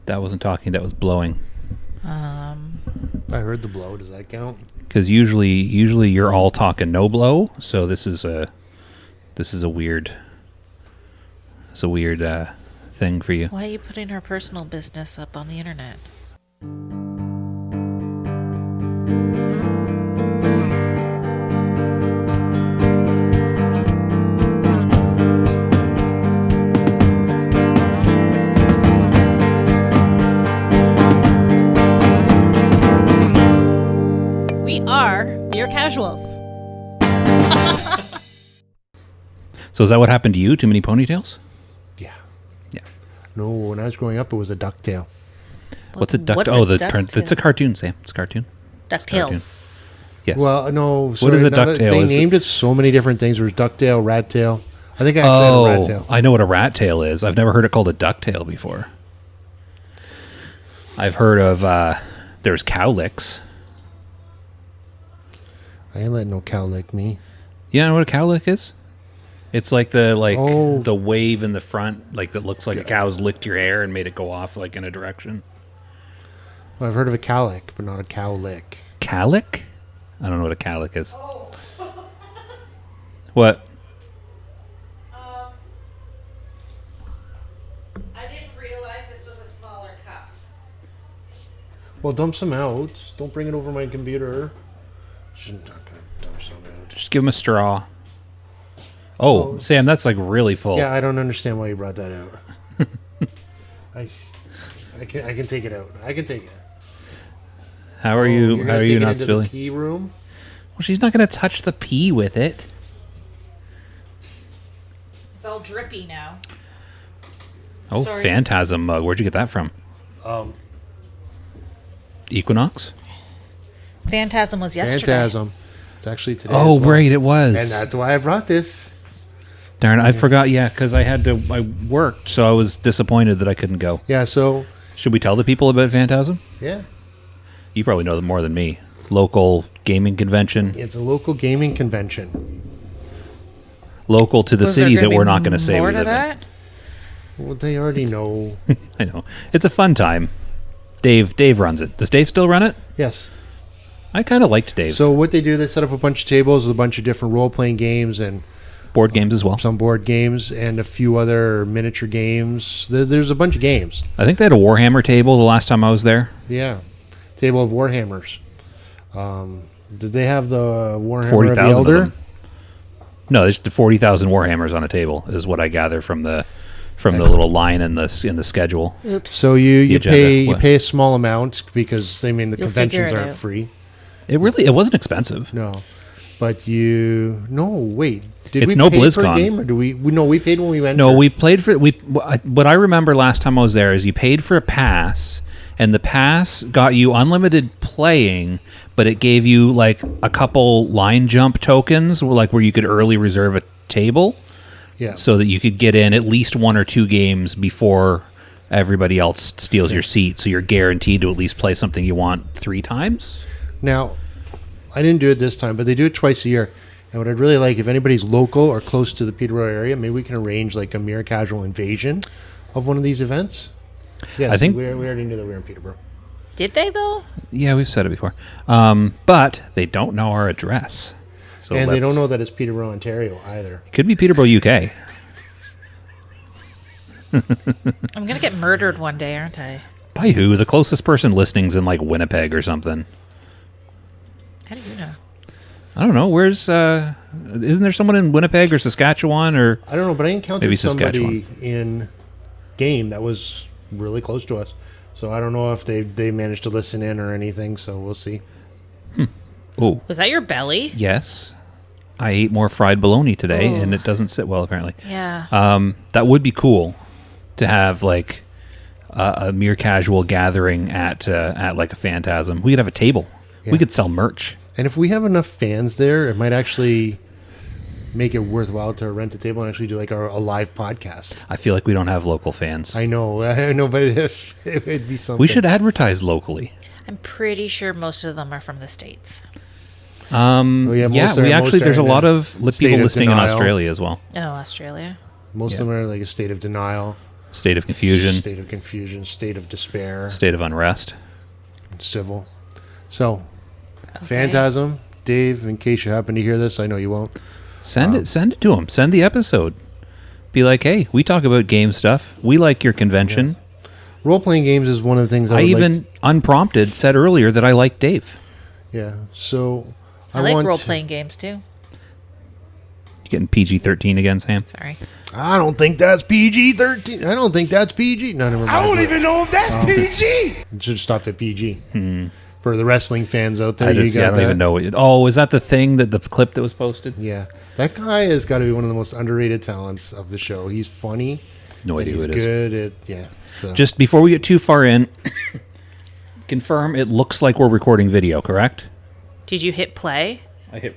That wasn't talking. That was blowing. I heard the blow. Does that count? Because usually you're all talking no blow. So this is a weird. It's a weird thing for you. Why are you putting our personal business up on the internet? We are Mere Casuals. So is that what happened to you? Too many ponytails? Yeah. Yeah. No, when I was growing up, it was a ducktail. What's a ducktail? It's a cartoon, Sam. It's a cartoon. DuckTales. Yes. Well, no. What is a ducktail? They named it so many different things. There was ducktail, rat tail. I think I actually had a rat tail. I know what a rat tail is. I've never heard it called a ducktail before. I've heard of there's cowlicks. I ain't letting no cow lick me. You know what a cowlick is? It's like the wave in the front, like that looks like a cow's licked your hair and made it go off like in a direction. Well, I've heard of a cowlick, but not a cow lick. Cowlick? I don't know what a cowlick is. Oh. What? I didn't realize this was a smaller cup. Well, dump some out. Don't bring it over my computer. I'm not gonna dump some out. Just give him a straw. Oh, Sam, that's like really full. Yeah, I don't understand why you brought that out. I can take it out. I can take it. How are you? How are you not spilling? Pee room? Well, she's not going to touch the pee with it. It's all drippy now. Oh, sorry. Phantasm mug. Where'd you get that from? Equinox? Phantasm was yesterday. Phantasm. It's actually today. Oh, right, it was. And that's why I brought this. Darn, I forgot. Yeah, because I worked, so I was disappointed that I couldn't go. Yeah, so. Should we tell the people about Phantasm? Yeah. You probably know them more than me. Local gaming convention. It's a local gaming convention. Local to the city that we're not going to say we live in. Well, they already know. I know. It's a fun time. Dave runs it. Does Dave still run it? Yes. I kind of liked Dave. So what they do, they set up a bunch of tables with a bunch of different role-playing games and board games as well. Some board games and a few other miniature games. There's a bunch of games. I think they had a Warhammer table the last time I was there. Yeah. Table of Warhammers. Did they have the Warhammer 40,000 of the Elder? of them. No, there's 40,000 Warhammers on a table is what I gather from the little line in the schedule. Oops. So you pay a small amount because the conventions aren't free. It wasn't expensive. No. But wait. Did it's we no pay BlizzCon. for a game, or we paid when we went? No, we played for what I remember last time I was there is you paid for a pass, and the pass got you unlimited playing, but it gave you like a couple line jump tokens, like where you could early reserve a table, so that you could get in at least one or two games before everybody else steals your seat. So you're guaranteed to at least play something you want 3 times. Now, I didn't do it this time, but they do it twice a year. And what I'd really like, if anybody's local or close to the Peterborough area, maybe we can arrange like a mere casual invasion of one of these events. Yes, I think we already knew that we were in Peterborough. Did they, though? Yeah, we've said it before. But they don't know our address. So and they don't know that it's Peterborough, Ontario, either. It could be Peterborough, UK. I'm going to get murdered one day, aren't I? By who? The closest person listening's in like Winnipeg or something. How do you know? I don't know. Where's isn't there someone in Winnipeg or Saskatchewan or I don't know, but I encountered somebody in game that was really close to us. So I don't know if they managed to listen in or anything, so we'll see. Oh. Was that your belly? Yes. I ate more fried bologna today and it doesn't sit well apparently. Yeah. That would be cool to have like a mere casual gathering at like a Phantasm. We could have a table. Yeah. We could sell merch. And if we have enough fans there, it might actually make it worthwhile to rent a table and actually do like a live podcast. I feel like we don't have local fans. I know, but it would be something. We should advertise locally. I'm pretty sure most of them are from the States. There's a lot of people listening in Australia as well. Oh, Australia. Most of them are like a state of denial. State of confusion. State of confusion, state of despair, State of unrest. civil. So, Okay. Phantasm, Dave, in case you happen to hear this, I know you won't. Send it to him. Send the episode. Be like, hey, we talk about game stuff. We like your convention. Yes. Role-playing games is one of the things I I would even like. unprompted said earlier that I like Dave. Yeah, so I like want role playing games too. You getting PG-13 again, Sam? Sorry. I don't think that's PG-13. I don't think that's PG. No, never mind. I don't even know if that's PG. It should have stopped at PG. For the wrestling fans out there, I you got don't that? even know. Is that the thing the clip that was posted? Yeah, that guy has got to be one of the most underrated talents of the show. He's funny. No and idea he's who it is. good at So. Just before we get too far in, confirm it looks like we're recording video, correct? Did you hit play? I hit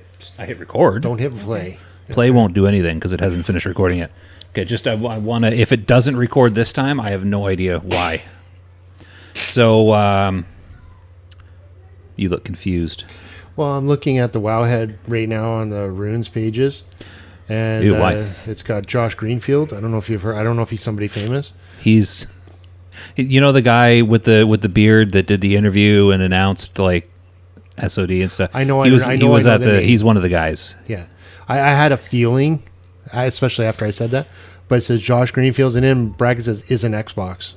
record. Don't hit play. Play won't do anything because it hasn't finished recording yet. Okay, I want to. If it doesn't record this time, I have no idea why. So, you look confused. Well, I'm looking at the Wowhead right now on the runes pages, and Ew, why? it's got Josh Greenfield. I don't know if you've heard. I don't know if he's somebody famous. He's, the guy with the beard that did the interview and announced like SOD and stuff. I know. He was. I He know was at the name. He's one of the guys. Yeah, I had a feeling, especially after I said that. But it says Josh Greenfield's, and in brackets says is an Xbox.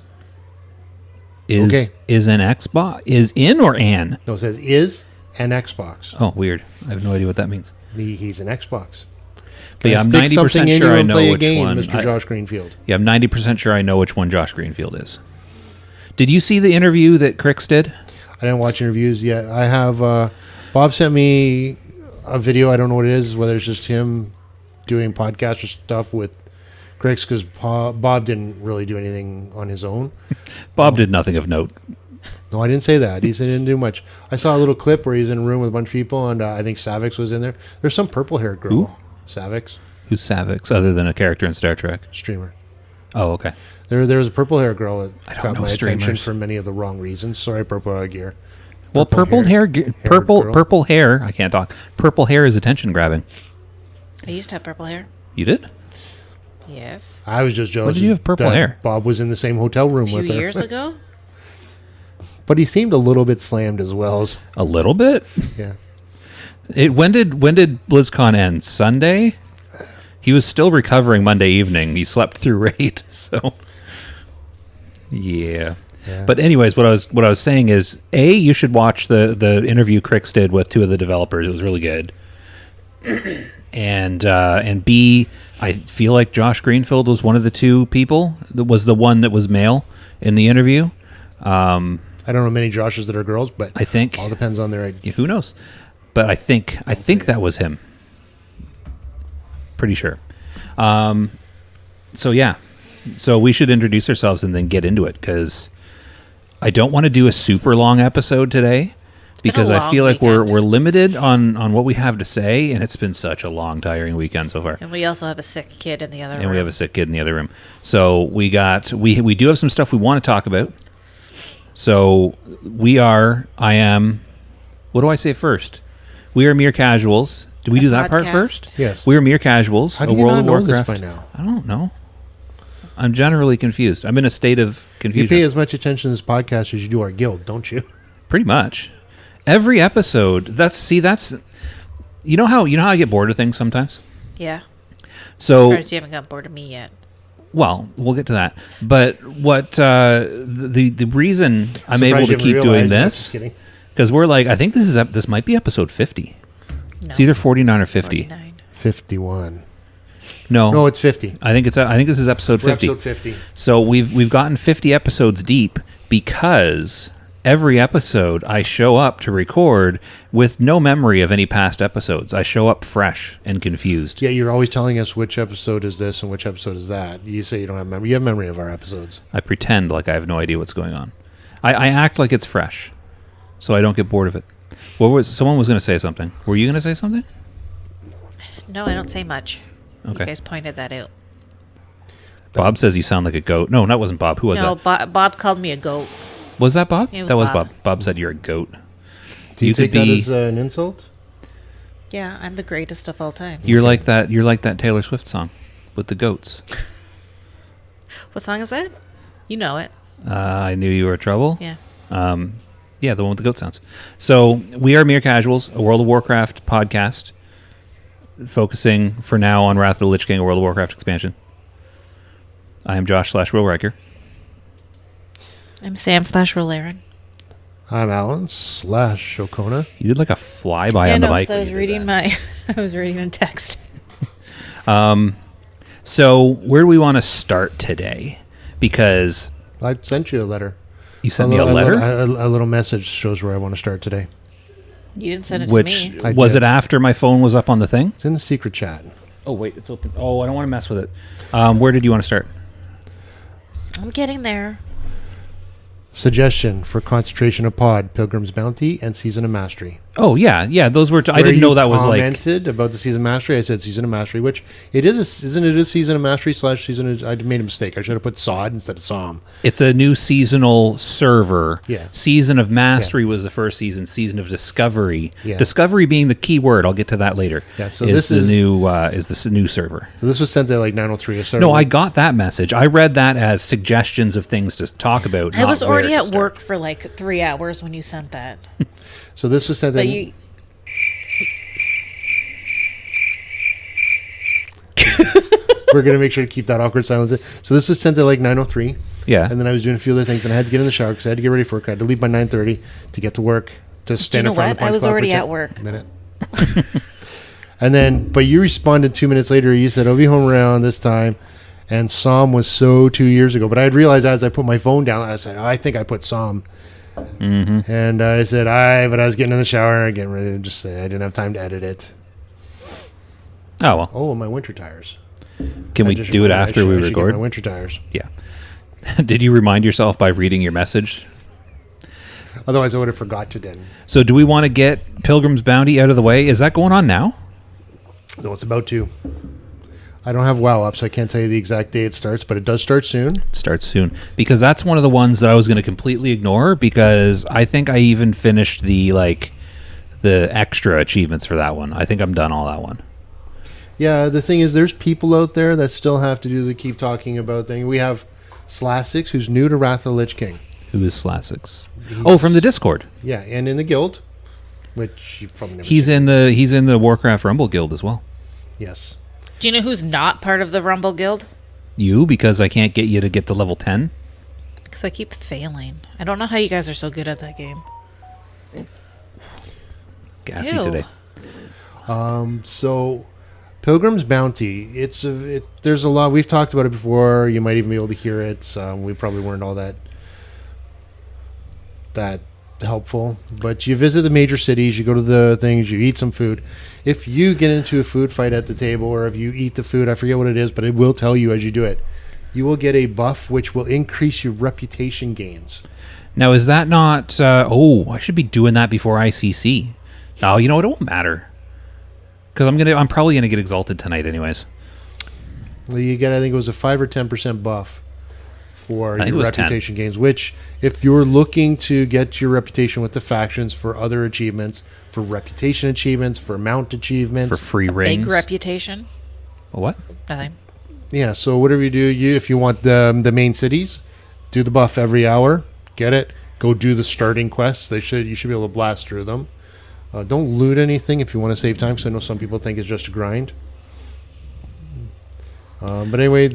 Okay. Is an Xbox is in or an? No, it says is an Xbox. Oh, weird. I have no idea what that means. He's an Xbox. But yeah, I'm Stick 90% something in sure you I and know play a which game, one. Mr. Josh Greenfield. Yeah, I'm 90% sure I know which one Josh Greenfield is. Did you see the interview that Crix did? I didn't watch interviews yet. I have Bob sent me a video. I don't know what it is, whether it's just him doing podcast or stuff with Crix, because Bob didn't really do anything on his own. Bob did nothing of note. No, I didn't say that. He said he didn't do much. I saw a little clip where he's in a room with a bunch of people, and I think Savix was in there. There's some purple-haired girl. Who? Savix, Who's Savix, other than a character in Star Trek? streamer. Oh, okay. There was a purple-haired girl that I don't got know my attention streamers. for many of the wrong reasons. Sorry, purple gear. Well, purple hair. I can't talk. Purple hair is attention grabbing. I used to have purple hair. You did? Yes. I was just jealous. When did you have purple that hair? Bob was in the same hotel A room few with her. years ago. But he seemed a little bit slammed as well. A little bit. Yeah. When did BlizzCon end? Sunday. He was still recovering Monday evening. He slept through Raid, so yeah. But anyways, what I was saying is, A, you should watch the interview Crix did with two of the developers. It was really good. And B, I feel like Josh Greenfield was one of the two people that was the one that was male in the interview. I don't know many Joshes that are girls, but I think all depends on their. yeah, who knows? But I think that was him. Pretty sure. So yeah. So we should introduce ourselves and then get into it, because I don't want to do a super long episode today, because I long feel like weekend. we're limited on what we have to say, and it's been such a long, tiring weekend so far. And we also have a sick kid in the other room. And we have a sick kid in the other room. So we do have some stuff we want to talk about. So I am, what do I say first? We are mere casuals. Did we do that part podcast. first? Yes. We are mere casuals. How do a you World not of know this Warcraft. by now? I don't know. I'm generally confused. I'm in a state of You confusion. pay as much attention to this podcast as you do our guild, don't you? Pretty much. Every episode. That's you know how I get bored of things sometimes? Yeah. So Surprised you haven't got bored of me yet. well, we'll get to that. But what the reason I'm able Surprised to you haven't keep doing realized. No, this, just kidding. because we're like, I think this might be episode 50. No. It's either 49 or 50. 49. 51. No, No, it's 50. I think this is episode We're 50. episode 50. So we've gotten 50 episodes deep because every episode I show up to record with no memory of any past episodes. I show up fresh and confused. Yeah, you're always telling us which episode is this and which episode is that. You say you don't have memory. You have memory of our episodes. I pretend like I have no idea what's going on. I act like it's fresh, so I don't get bored of it. Someone was going to say something. Were you going to say something? No, I don't say much. Okay. You guys pointed that out. Bob says you sound like a goat. No, that wasn't Bob. Who was No, that? Bob called me a goat. Was that Bob? It was That was Bob. Bob. Bob said you're a goat. Do you could take that be. as an insult? Yeah, I'm the greatest of all time. You're like that. You're like that Taylor Swift song with the goats. What song is that? You know it. I knew you were trouble. Yeah. Yeah, the one with the goat sounds. So we are Mere Casuals, a World of Warcraft podcast, focusing for now on Wrath of the Lich King, a World of Warcraft expansion. I am Josh /Willriker. I'm Sam/Rolaren. I'm Alan /Okona. You did like a flyby on the mic. I when was you did reading that. I was reading a text. So where do we want to start today? Because I sent you a letter. you sent me a letter, A little message shows where I want to start today. You didn't send it which to me. I was did. it after my phone was up on the thing? It's in the secret chat. Oh wait, it's open. Oh, I don't want to mess with it. Where did you want to start? I'm getting there. Suggestion for concentration of pod, Pilgrim's Bounty, and Season of Mastery. Oh yeah. Those were. I Where didn't know you that was like. commented about the Season of Mastery. I said Season of Mastery, which it is. Isn't it a Season of Mastery / Season of... I made a mistake. I should have put Sod instead of Psalm. It's a new seasonal server. Yeah. Season of Mastery was the first season. Season of Discovery. Yeah. Discovery being the key word. I'll get to that later. Yeah, so is this the is- new server. So this was sent at like 9:03. I started No, I got that message. I read that as suggestions of things to talk about. I not was where already to at start. work for like 3 hours when you sent that. So this was sent But at... you, We're going to make sure to keep that awkward silence. So this was sent at like 9:03. Yeah. And then I was doing a few other things, and I had to get in the shower because I had to get ready for work. I had to leave by 9:30 to get to work, to stand know in front of what? the punch I was clock for already 10 at work. minute. And then, but you responded 2 minutes later. You said, I'll be home around this time. And Psalm was so 2 years ago. But I had realized as I put my phone down, I said, I think I put Psalm. Mm-hmm. And I said, but I was getting in the shower, getting ready to just say, I didn't have time to edit it. Oh well. Oh, my winter tires. Can we I just do it remembered I after should- we I should get record? my winter tires. Yeah. Did you remind yourself by reading your message? Otherwise, I would have forgot to then. So do we want to get Pilgrim's Bounty out of the way? Is that going on now? No, it's about to. I don't have WoW up, so I can't tell you the exact day it starts, but it does start soon. It starts soon. Because that's one of the ones that I was going to completely ignore because I think I even finished the extra achievements for that one. I think I'm done all that one. Yeah, the thing is, there's people out there that still have to do the keep talking about thing. We have Slassix, who's new to Wrath of the Lich King. Who is Slassix? Oh, from the Discord. Yeah, and in the guild, which you've probably never He's seen. in the Warcraft Rumble Guild as well. Yes. do you know who's not part of the Rumble Guild? You, because I can't get you to get to level 10. Because I keep failing. I don't know how you guys are so good at that game. Gassy Ew. today. So, Pilgrim's Bounty, there's a lot. We've talked about it before. You might even be able to hear it. We probably weren't all that helpful. But you visit the major cities, you go to the things, you eat some food. If you get into a food fight at the table, or if you eat the food, I forget what it is, but it will tell you as you do it. You will get a buff which will increase your reputation gains. Now, is that not... I should be doing that before ICC. No, you know what? It won't matter. Because I'm probably going to get exalted tonight anyways. Well, you get, I think it was a 5 or 10% buff for I think your it was 10. reputation gains, which if you're looking to get your reputation with the factions for other achievements, for reputation achievements, for mount achievements. For free rings. Big reputation. What? Nothing. Yeah, so whatever you do, if you want the main cities, do the buff every hour, get it, go do the starting quests. You should be able to blast through them. Don't loot anything if you want to save time, because I know some people think it's just a grind. But anyway,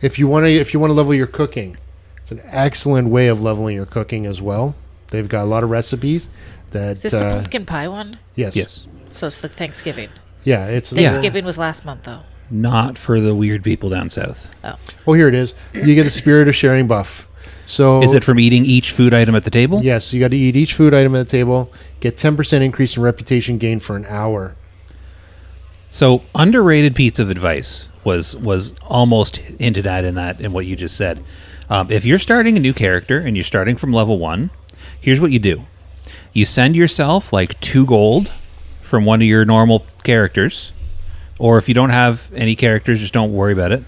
if you want to level your cooking, it's an excellent way of leveling your cooking as well. They've got a lot of recipes that. Is this the pumpkin pie one? Yes. Yes. So it's the Thanksgiving. Yeah, it's. Thanksgiving was last month, though. Not for the weird people down south. Oh, here it is. You get the Spirit of Sharing buff. So Is it from eating each food item at the table? Yes, you got to eat each food item at the table. Get 10% increase in reputation gain for an hour. So underrated piece of advice was almost hinted at in what you just said. If you're starting a new character and you're starting from level 1, here's what you do. You send yourself like 2 gold from one of your normal characters, or if you don't have any characters, just don't worry about it.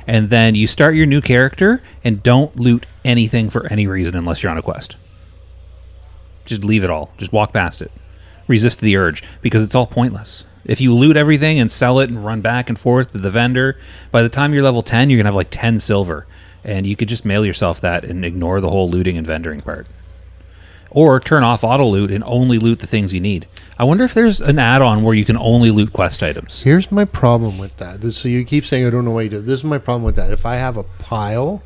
And then you start your new character and don't loot anything for any reason unless you're on a quest. Just leave it all. Just walk past it. Resist the urge because it's all pointless. If you loot everything and sell it and run back and forth to the vendor, by the time you're level 10, you're going to have like 10 silver. And you could just mail yourself that and ignore the whole looting and vendoring part. Or turn off auto loot and only loot the things you need. I wonder if there's an add-on where you can only loot quest items. Here's my problem with that. So you keep saying I don't know why you do. This is my problem with that. If I have a pile,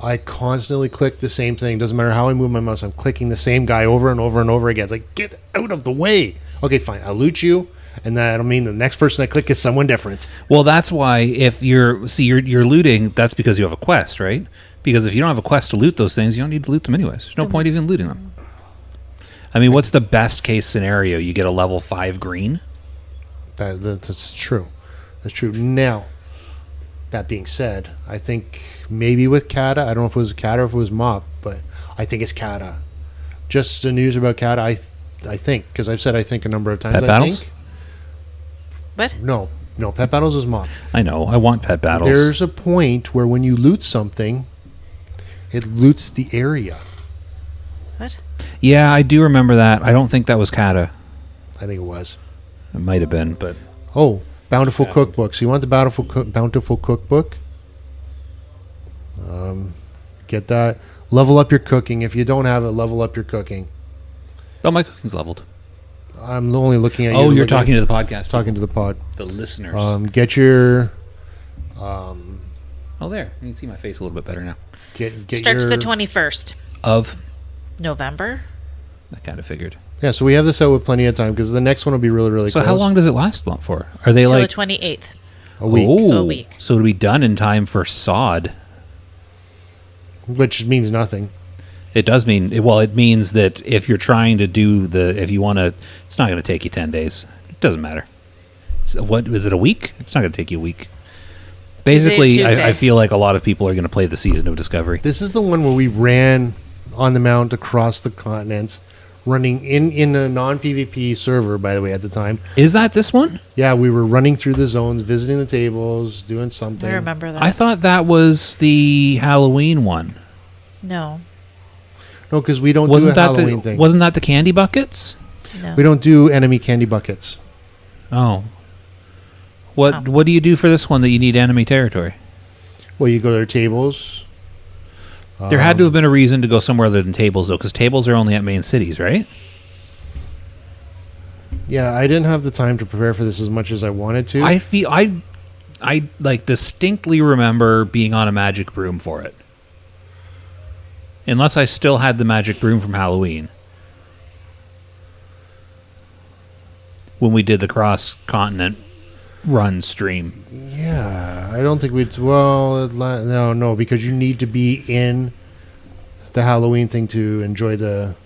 I constantly click the same thing. Doesn't matter how I move my mouse. I'm clicking the same guy over and over and over again. It's like, get out of the way. Okay, fine. I'll loot you. And that'll mean the next person I click is someone different. Well, that's why if you're looting, that's because you have a quest, right? Because if you don't have a quest to loot those things, you don't need to loot them anyways. There's no point even looting them. I mean, what's the best case scenario? You get a level 5 green? That's true. That's true. Now, that being said, I think maybe with Kata, I don't know if it was Kata or if it was Mop, but I think it's Kata. Just the news about Kata, I think, because I've said I think a number of times. Pet battles? Think. What? No, Pet Battles is Mop. I know. I want pet battles. There's a point where when you loot something, it loots the area. What? Yeah, I do remember that. I don't think that was Kata. I think it was. It might have been, but... Oh, Bountiful Cookbook. So you want the Bountiful Cookbook? Get that. Level up your cooking. If you don't have it, level up your cooking. Oh, my cooking's leveled. I'm only looking at you. Oh, you're talking to the podcast. Talking to the pod. The listeners. Get your... oh, there. You can see my face a little bit better now. Get Starts your, the 21st Of? November. I kind of figured. Yeah, so we have this out with plenty of time because the next one will be really, really So close. how long does it last for? Are they Till like... the 28th. A week. Oh, So a week. So it'll be done in time for sod. Which means nothing. It does mean... Well, it means that if you're trying to do the... If you want to... It's not going to take you 10 days. It doesn't matter. So what is it, a week? It's not going to take you a week. Basically, Tuesday. I feel like a lot of people are going to play the Season of Discovery. This is the one where we ran on the mount across the continents, running in a non-PvP server, by the way, at the time. Is that this one? Yeah, we were running through the zones, visiting the tables, doing something. I remember that. I thought that was the Halloween one. No. No, because we don't Wasn't do a that Halloween the thing. Wasn't that the candy buckets? No. We don't do enemy candy buckets. Oh. What do you do for this one that you need enemy territory? Well, you go to their tables. There had to have been a reason to go somewhere other than tables, though, because tables are only at main cities, right? Yeah, I didn't have the time to prepare for this as much as I wanted to. I like distinctly remember being on a magic broom for it. Unless I still had the magic broom from Halloween. When we did the cross-continent run stream. Yeah, I don't think we'd... Well, no, because you need to be in the Halloween thing to enjoy the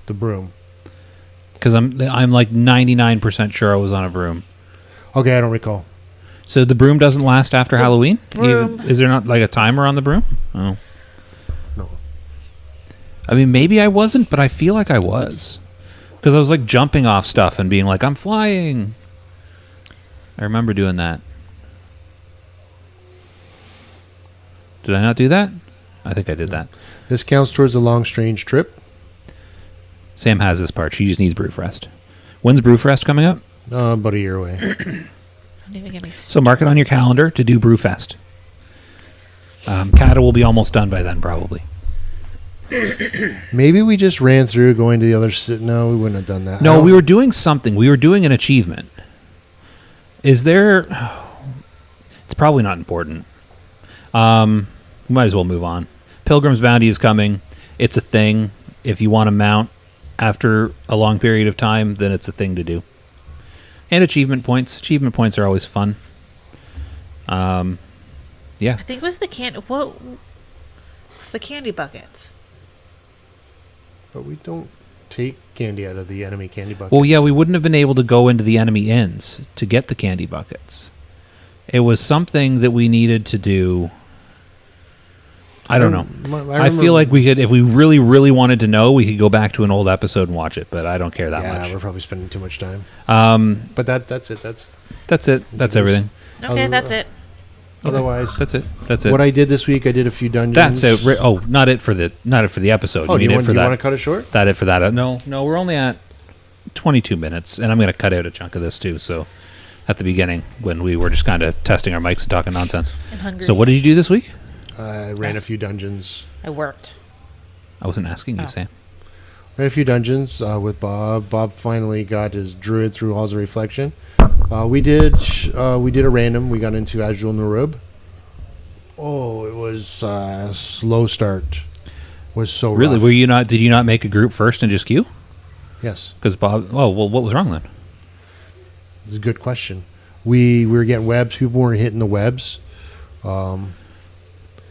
broom. Because I'm like 99% sure I was on a broom. Okay, I don't recall. So the broom doesn't last after Halloween? broom- Is there not like a timer on the broom? Oh. No. I mean, maybe I wasn't, but I feel like I was. Because I was like jumping off stuff and being like, I'm flying. I remember doing that. Did I not do that? I think I did that. This counts towards the long, strange trip. Sam has this part. She just needs Brewfest. When's Brewfest coming up? About a year away. Don't even get me So mark it on your calendar to do Brewfest. Kata will be almost done by then, probably. Maybe we just ran through going to the other... No, we wouldn't have done that. No, we were doing something. We were doing an achievement. Is there... It's probably not important. We might as well move on. Pilgrim's Bounty is coming. It's a thing. If you want to mount after a long period of time, then it's a thing to do. And achievement points. Achievement points are always fun. Yeah. I think it was what was the candy buckets? But we don't take candy out of the enemy candy buckets. Well, yeah, we wouldn't have been able to go into the enemy inns to get the candy buckets. It was something that we needed to do. I don't know. I feel like we could, if we really, really wanted to know, we could go back to an old episode and watch it, but I don't care that Yeah, much. we're probably spending too much time. But that's it. that's it. That's everything. Okay, that's it. Otherwise, That's it. That's it. what I did this week, I did a few dungeons. That's it. Oh, not it for the episode. Oh, you mean do it for you that? want to cut it short? That it for that? No, we're only at 22 minutes, and I'm going to cut out a chunk of this too. So, at the beginning, when we were just kind of testing our mics and talking nonsense. I'm hungry. So, what did you do this week? I ran a few dungeons. I worked. I wasn't asking you, Sam. Ran a few dungeons with Bob. Bob finally got his druid through Halls of Reflection. We did a random. We got into Azul Narub. Oh, it was a slow start. Was so Really? rough. Were you not? Did you not make a group first and just queue? Yes. Because Bob. Oh well, what was wrong then? It's a good question. We were getting webs. People weren't hitting the webs.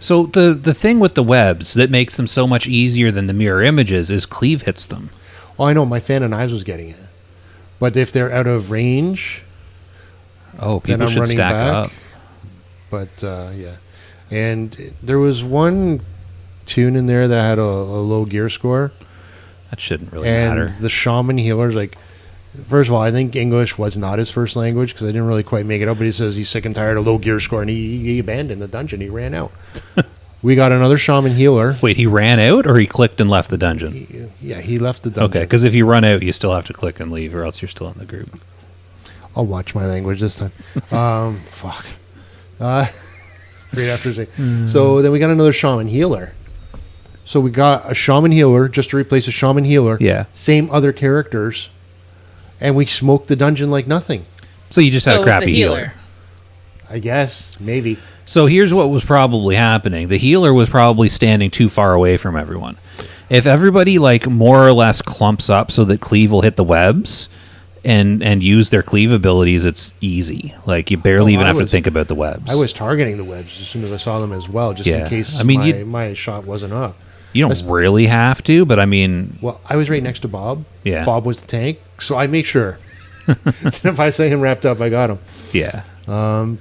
So the thing with the webs that makes them so much easier than the mirror images is Cleve hits them. Oh, I know. My fan of knives was getting it. But if they're out of range, Oh, then people I'm should running stack back. up. But yeah, and there was one tune in there that had a low gear score, That shouldn't really and matter. the shaman healer's like, first of all, I think English was not his first language because I didn't really quite make it up. But he says he's sick and tired of low gear score, and he abandoned the dungeon. He ran out. We got another shaman healer. Wait, he ran out or he clicked and left the dungeon? Yeah, he left the dungeon. Okay, because if you run out, you still have to click and leave, or else you're still in the group. I'll watch my language this time. Fuck. Great after saying. So then we got another shaman healer. So we got a shaman healer just to replace a shaman healer. Yeah. Same other characters. And we smoked the dungeon like nothing. So you just had So a it was the crappy healer. I guess. Maybe. So here's what was probably happening. The healer was probably standing too far away from everyone. If everybody like more or less clumps up so that Cleve will hit the webs and use their Cleve abilities, it's easy. Like you barely even have to think about the webs. I was targeting the webs as soon as I saw them as well, just Yeah. in case I mean, my shot wasn't up. You don't really have to, but I mean, Well, I was right next to Bob. Yeah. Bob was the tank, so I made sure. If I saw him wrapped up, I got him. yeah.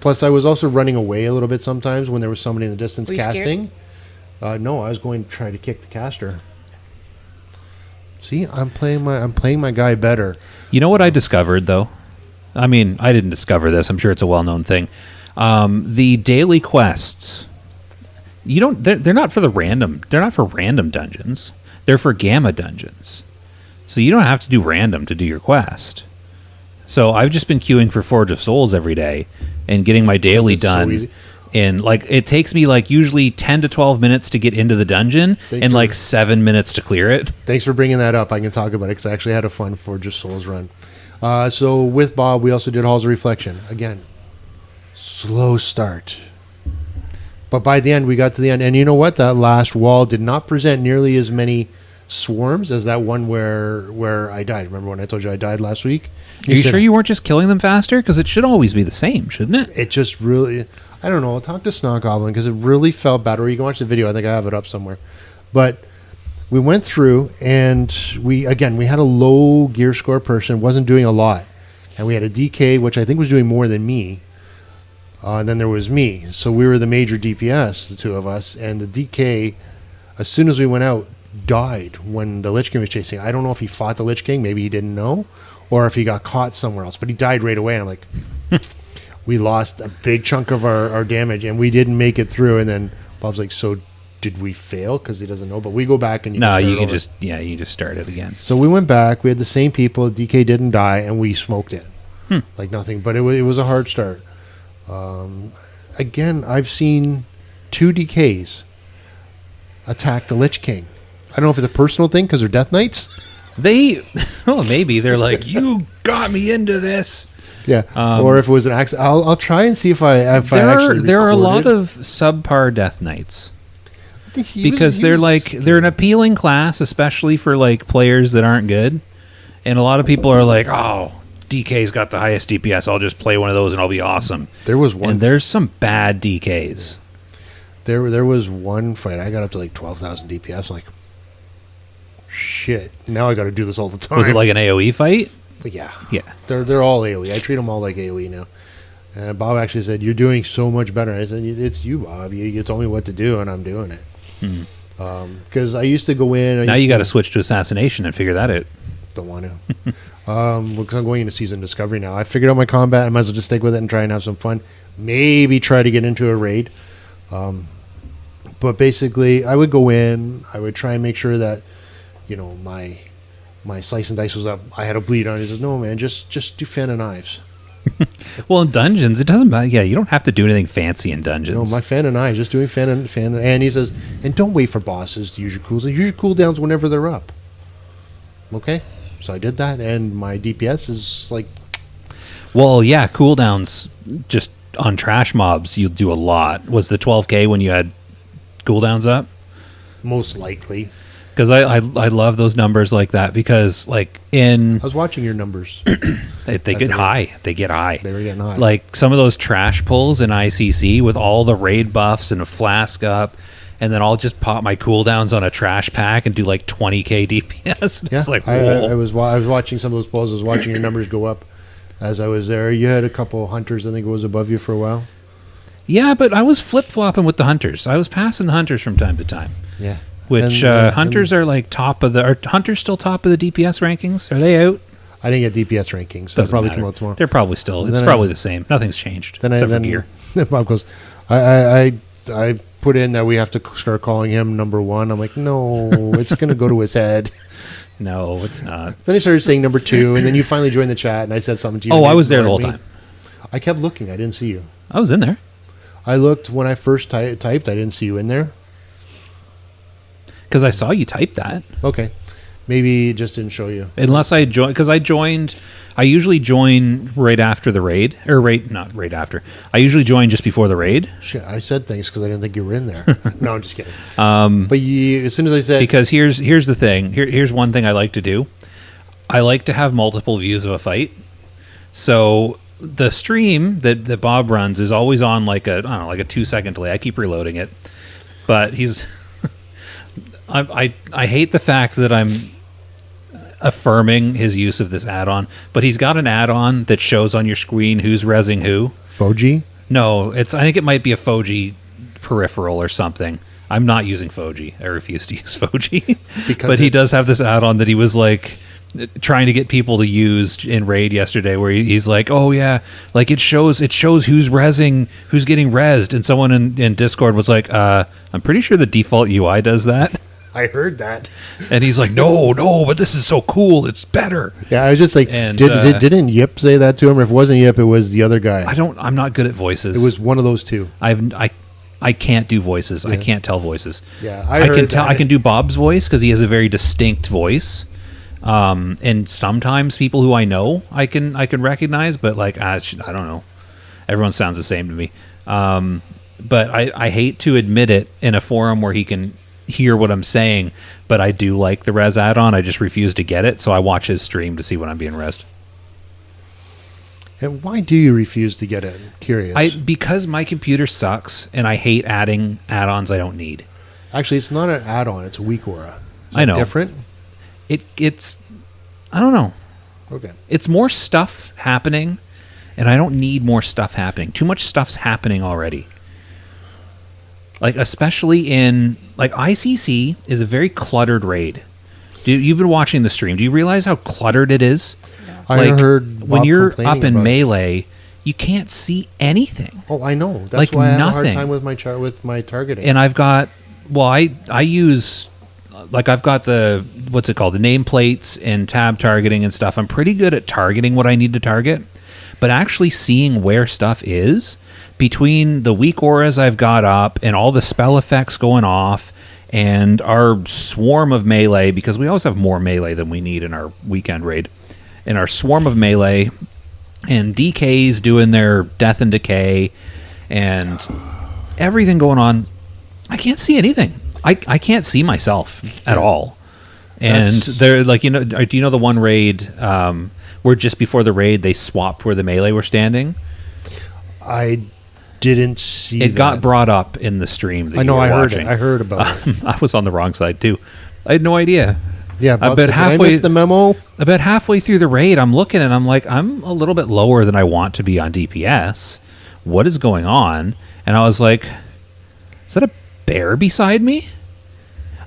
Plus, I was also running away a little bit sometimes when there was somebody in the distance Were you casting. No, I was going to try to kick the caster. See, I'm playing my guy better. You know what I discovered though? I mean, I didn't discover this. I'm sure it's a well-known thing. The daily quests, you don't. They're not for the random. They're not for random dungeons. They're for gamma dungeons. So you don't have to do random to do your quest. So I've just been queuing for Forge of Souls every day and getting my daily It's so done. easy. And like it takes me like usually 10 to 12 minutes to get into the dungeon Thanks and for- like 7 minutes to clear it. Thanks for bringing that up. I can talk about it because I actually had a fun Forge of Souls run. So with Bob, we also did Halls of Reflection. Again, slow start. But by the end, we got to the end. And you know what? That last wall did not present nearly as many swarms as that one where I died. Remember when I told you I died last week? Are you said- sure you weren't just killing them faster? Because it should always be the same, shouldn't it? It just really, I don't know. I'll talk to Snot Goblin because it really felt bad. Or you can watch the video. I think I have it up somewhere. But we went through and we had a low gear score person, wasn't doing a lot. And we had a DK, which I think was doing more than me. And then there was me. So we were the major DPS, the two of us. And the DK, as soon as we went out, died when the Lich King was chasing. I don't know if he fought the Lich King. Maybe he didn't know. Or if he got caught somewhere else. But he died right away. And I'm like, we lost a big chunk of our damage. And we didn't make it through. And then Bob's like, so did we fail? Because he doesn't know. But we go back and No, start you can over. you just start it again. So we went back. We had the same people. DK didn't die. And we smoked it. Like nothing. But it was a hard start. Again, I've seen 2 DKs attack the Lich King. I don't know if it's a personal thing because they're Death Knights. Maybe they're like, you got me into this. Yeah, or if it was an accident. I'll try and see if I actually There are a lot recorded. of subpar Death Knights He because was- they're an appealing class, especially for like players that aren't good. And a lot of people are like, oh, DK's got the highest DPS. I'll just play one of those and I'll be awesome. There was one. And there's some bad DKs. There was one fight. I got up to like 12,000 DPS. Like, shit. Now I got to do this all the time. Was it like an AoE fight? But yeah, Yeah. they're all AoE. I treat them all like AoE now. And Bob actually said, "You're doing so much better." I said, "It's you, Bob. You told me what to do, and I'm doing it." Because I used to go in. Now you got to switch to assassination and figure that out. Don't want to. Because I'm going into season discovery now. I figured out my combat. I might as well just stick with it and try and have some fun. Maybe try to get into a raid. But basically, I would go in. I would try and make sure that, my my slice and dice was up. I had a bleed on it. He says, no, man, just do fan of knives. Well, in dungeons, it doesn't matter. Yeah, you don't have to do anything fancy in dungeons. No, my fan and knives, just doing fan. And he says, and don't wait for bosses to use your cooldowns. Use your cooldowns whenever they're up. Okay, so I did that, and my DPS is like... Well, yeah, cooldowns just on trash mobs, you'll do a lot. Was the 12K when you had cooldowns up? Most likely. Because I love those numbers like that because, like, in... I was watching your numbers. they get high. They get high. They were getting high. Like, some of those trash pulls in ICC with all the raid buffs and a flask up, and then I'll just pop my cooldowns on a trash pack and do, like, 20K DPS. Yeah, It's like, I whoa. was watching some of those pulls. I was watching your numbers go up as I was there. You had a couple hunters, I think it was above you for a while. Yeah, but I was flip-flopping with the hunters. I was passing the hunters from time to time. Yeah. Which hunters are like top of the... Are hunters still top of the DPS rankings? Are they out? I didn't get DPS rankings. They'll probably come out tomorrow. They're probably still... It's Then probably the same. Nothing's changed. Except for gear. Bob goes, I put in that we have to start calling him number one. I'm like, no, it's going to go to his head. No, it's not. Then I started saying number two, and then you finally joined the chat, and I said something to you. Oh, I was there the whole time. I kept looking. I didn't see you. I was in there. I looked when I first typed. I didn't see you in there. Because I saw you type that. Okay. Maybe it just didn't show you. Unless I joined... Because I joined... I usually join right after the raid. Or not right after. I usually join just before the raid. Shit, I said things because I didn't think you were in there. No, I'm just kidding. But as soon as I said... Because here's the thing. Here's one thing I like to do. I like to have multiple views of a fight. So the stream that Bob runs is always on like a 2-second delay. I keep reloading it. But he's... I hate the fact that I'm affirming his use of this add-on, but he's got an add-on that shows on your screen who's rezzing who. Foji? No, I think it might be a Foji peripheral or something. I'm not using Foji. I refuse to use Foji. But he does have this add-on that he was like trying to get people to use in raid yesterday, where he's like, oh yeah, like it shows who's rezzing, who's getting rezzed, and someone in Discord was like, I'm pretty sure the default UI does that. I heard that. And he's like, no, but this is so cool. It's better. Yeah, I was just like, and, didn't Yip say that to him? Or if it wasn't Yip, it was the other guy. I'm not good at voices. It was one of those two. I can't do voices. Yeah. I can't tell voices. Yeah, I can do Bob's voice because he has a very distinct voice. And sometimes people who I know I can recognize, but like I don't know. Everyone sounds the same to me. But I hate to admit it in a forum where he can hear what I'm saying, but I do like the res add-on. I just refuse to get it, so I watch his stream to see when I'm being rezzed. And why do you refuse to get it? Curious. Because my computer sucks, and I hate adding add-ons I don't need. Actually, it's not an add-on. It's a weak aura. I know. Different? It's I don't know. Okay. It's more stuff happening, and I don't need more stuff happening. Too much stuff's happening already. Like, especially in... Like, ICC is a very cluttered raid. You've been watching the stream. Do you realize how cluttered it is? Yeah. I heard Bob when you're up in about Melee, you can't see anything. Oh, I know. That's like why I have nothing. a hard time with my targeting. And I've got... Well, I use... Like, I've got the... What's it called? The nameplates and tab targeting and stuff. I'm pretty good at targeting what I need to target. But actually seeing where stuff is... Between the weak auras I've got up and all the spell effects going off and our swarm of melee, because we always have more melee than we need in our weekend raid, and our swarm of melee and DKs doing their death and decay and everything going on, I can't see anything. I can't see myself at all. And they're like, do you know the one raid where just before the raid they swapped where the melee were standing? I didn't see it. Got brought up in the stream that I know. you were I heard watching. it. I heard about it. I was on the wrong side too. I had no idea. Yeah, Bob about said, halfway. Did I miss the memo? About halfway through the raid, I'm looking and I'm like, I'm a little bit lower than I want to be on DPS. What is going on? And I was like, is that a bear beside me?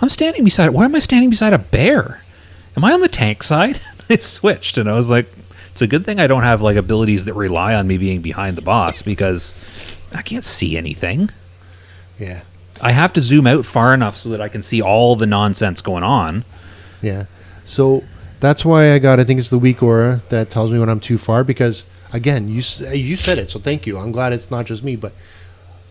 I'm standing beside. Why am I standing beside a bear? Am I on the tank side? I switched and I was like, it's a good thing I don't have like abilities that rely on me being behind the boss because I can't see anything. Yeah. I have to zoom out far enough so that I can see all the nonsense going on. Yeah. So That's why I think it's the weak aura that tells me when I'm too far. Because again, you said it, so thank you. I'm glad it's not just me, but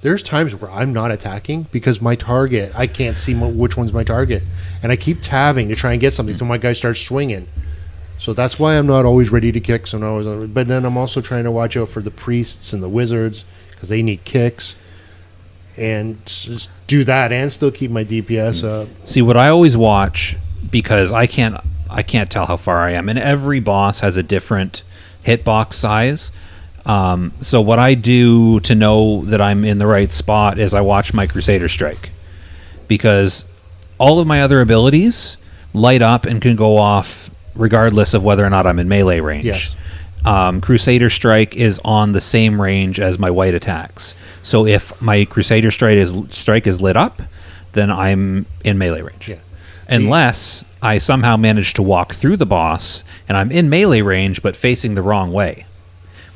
there's times where I'm not attacking because my target, I can't see which one's my target, and I keep tabbing to try and get something. So my guy starts swinging. So that's why I'm not always ready to kick. But then I'm also trying to watch out for the priests and the wizards because they need kicks, and just do that and still keep my DPS up. See, what I always watch, because I can't tell how far I am, and every boss has a different hitbox size. So what I do to know that I'm in the right spot is I watch my Crusader Strike, because all of my other abilities light up and can go off regardless of whether or not I'm in melee range. Yes. Crusader Strike is on the same range as my white attacks. So if my Crusader strike is lit up, then I'm in melee range. Yeah. Unless I somehow manage to walk through the boss and I'm in melee range but facing the wrong way,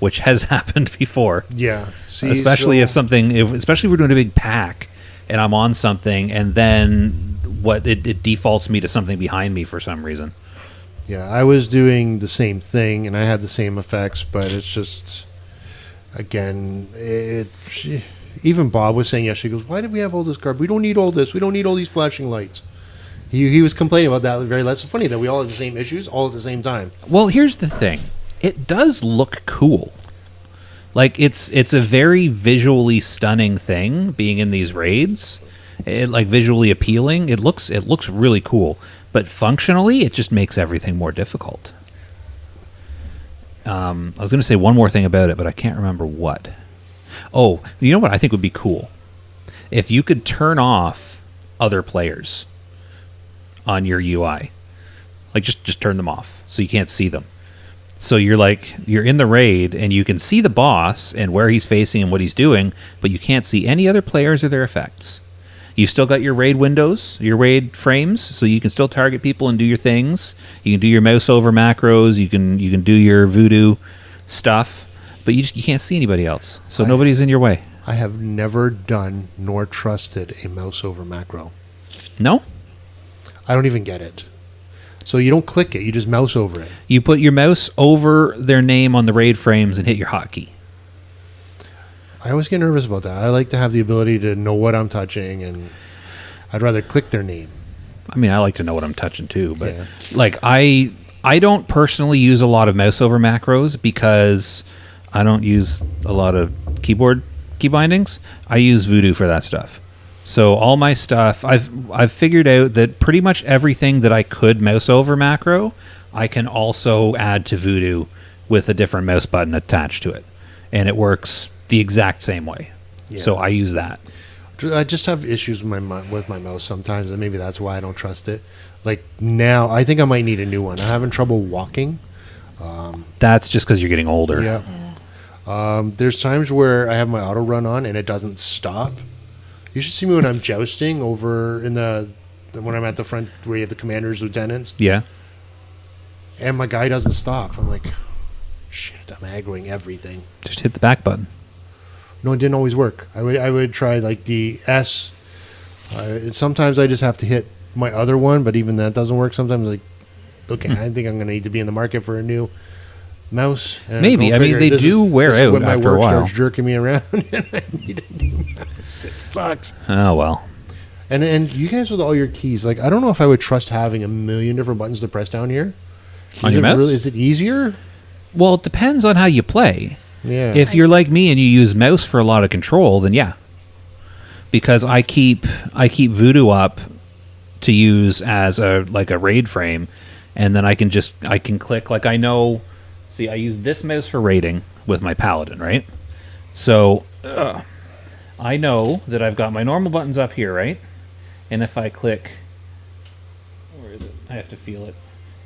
which has happened before. Yeah. See, especially especially if we're doing a big pack and I'm on something and then it defaults me to something behind me for some reason. Yeah, I was doing the same thing, and I had the same effects, but it's just, again, even Bob was saying yesterday, he goes, why did we have all this garbage? We don't need all this. We don't need all these flashing lights. He was complaining about that very less. It's funny that we all have the same issues all at the same time. Well, here's the thing. It does look cool. Like, it's a very visually stunning thing, being in these raids. Like, visually appealing. It looks really cool. But functionally, it just makes everything more difficult. I was going to say one more thing about it, but I can't remember what. Oh, you know what I think would be cool? If you could turn off other players on your UI. Like, just turn them off so you can't see them. So you're in the raid, and you can see the boss and where he's facing and what he's doing, but you can't see any other players or their effects. You've still got your raid windows, your raid frames, so you can still target people and do your things. You can do your mouse over macros. You can do your voodoo stuff, but you can't see anybody else. So nobody's in your way. I have never done nor trusted a mouse over macro. No? I don't even get it. So you don't click it; you just mouse over it. You put your mouse over their name on the raid frames and hit your hotkey. I always get nervous about that. I like to have the ability to know what I'm touching, and I'd rather click their name. I mean, I like to know what I'm touching too, but like I don't personally use a lot of mouse over macros because I don't use a lot of keyboard key bindings. I use Voodoo for that stuff. So all my stuff, I've figured out that pretty much everything that I could mouse over macro, I can also add to Voodoo with a different mouse button attached to it, and it works the exact same way. Yeah. So I use that. I just have issues with my mouse sometimes, and maybe that's why I don't trust it. Like now, I think I might need a new one. I'm having trouble walking. That's just because you're getting older. Yeah. There's times where I have my auto run on and it doesn't stop. You should see me when I'm jousting over in when I'm at the front where you have the commanders, lieutenants. Yeah. And my guy doesn't stop. I'm like, shit, I'm aggroing everything. Just hit the back button. No, it didn't always work. I would try like the S. Sometimes I just have to hit my other one, but even that doesn't work. Sometimes like, okay, I think I'm going to need to be in the market for a new mouse. And maybe. I mean, they do wear out when my after work a while. starts jerking me around, and I need a new mouse. It sucks. Oh well. And you guys with all your keys, like I don't know if I would trust having a million different buttons to press down here. On your mouse? Is it easier? Well, it depends on how you play. Yeah. If you're like me and you use mouse for a lot of control, then yeah. Because I keep Voodoo up to use as a raid frame, and then I can click, like I know. See, I use this mouse for raiding with my paladin, right? So I know that I've got my normal buttons up here, right? And if I click, where is it? I have to feel it.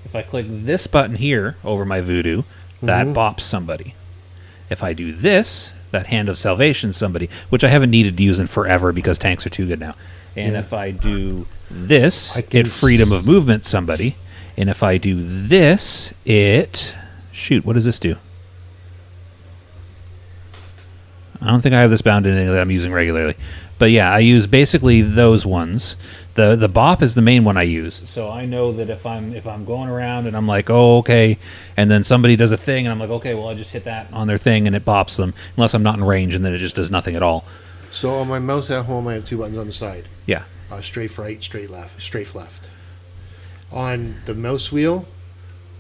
If I click this button here over my Voodoo, that bops somebody. If I do this, that Hand of Salvation somebody, which I haven't needed to use in forever because tanks are too good now. And if I do this, it Freedom of Movement somebody. And if I do this, it... Shoot, what does this do? I don't think I have this bound in anything that I'm using regularly. But yeah, I use basically those ones. The bop is the main one I use. So I know that if I'm going around and I'm like, oh, okay, and then somebody does a thing and I'm like, okay, well, I just hit that on their thing and it bops them, unless I'm not in range, and then it just does nothing at all. So on my mouse at home, I have 2 buttons on the side. Yeah. Strafe right, strafe left. On the mouse wheel,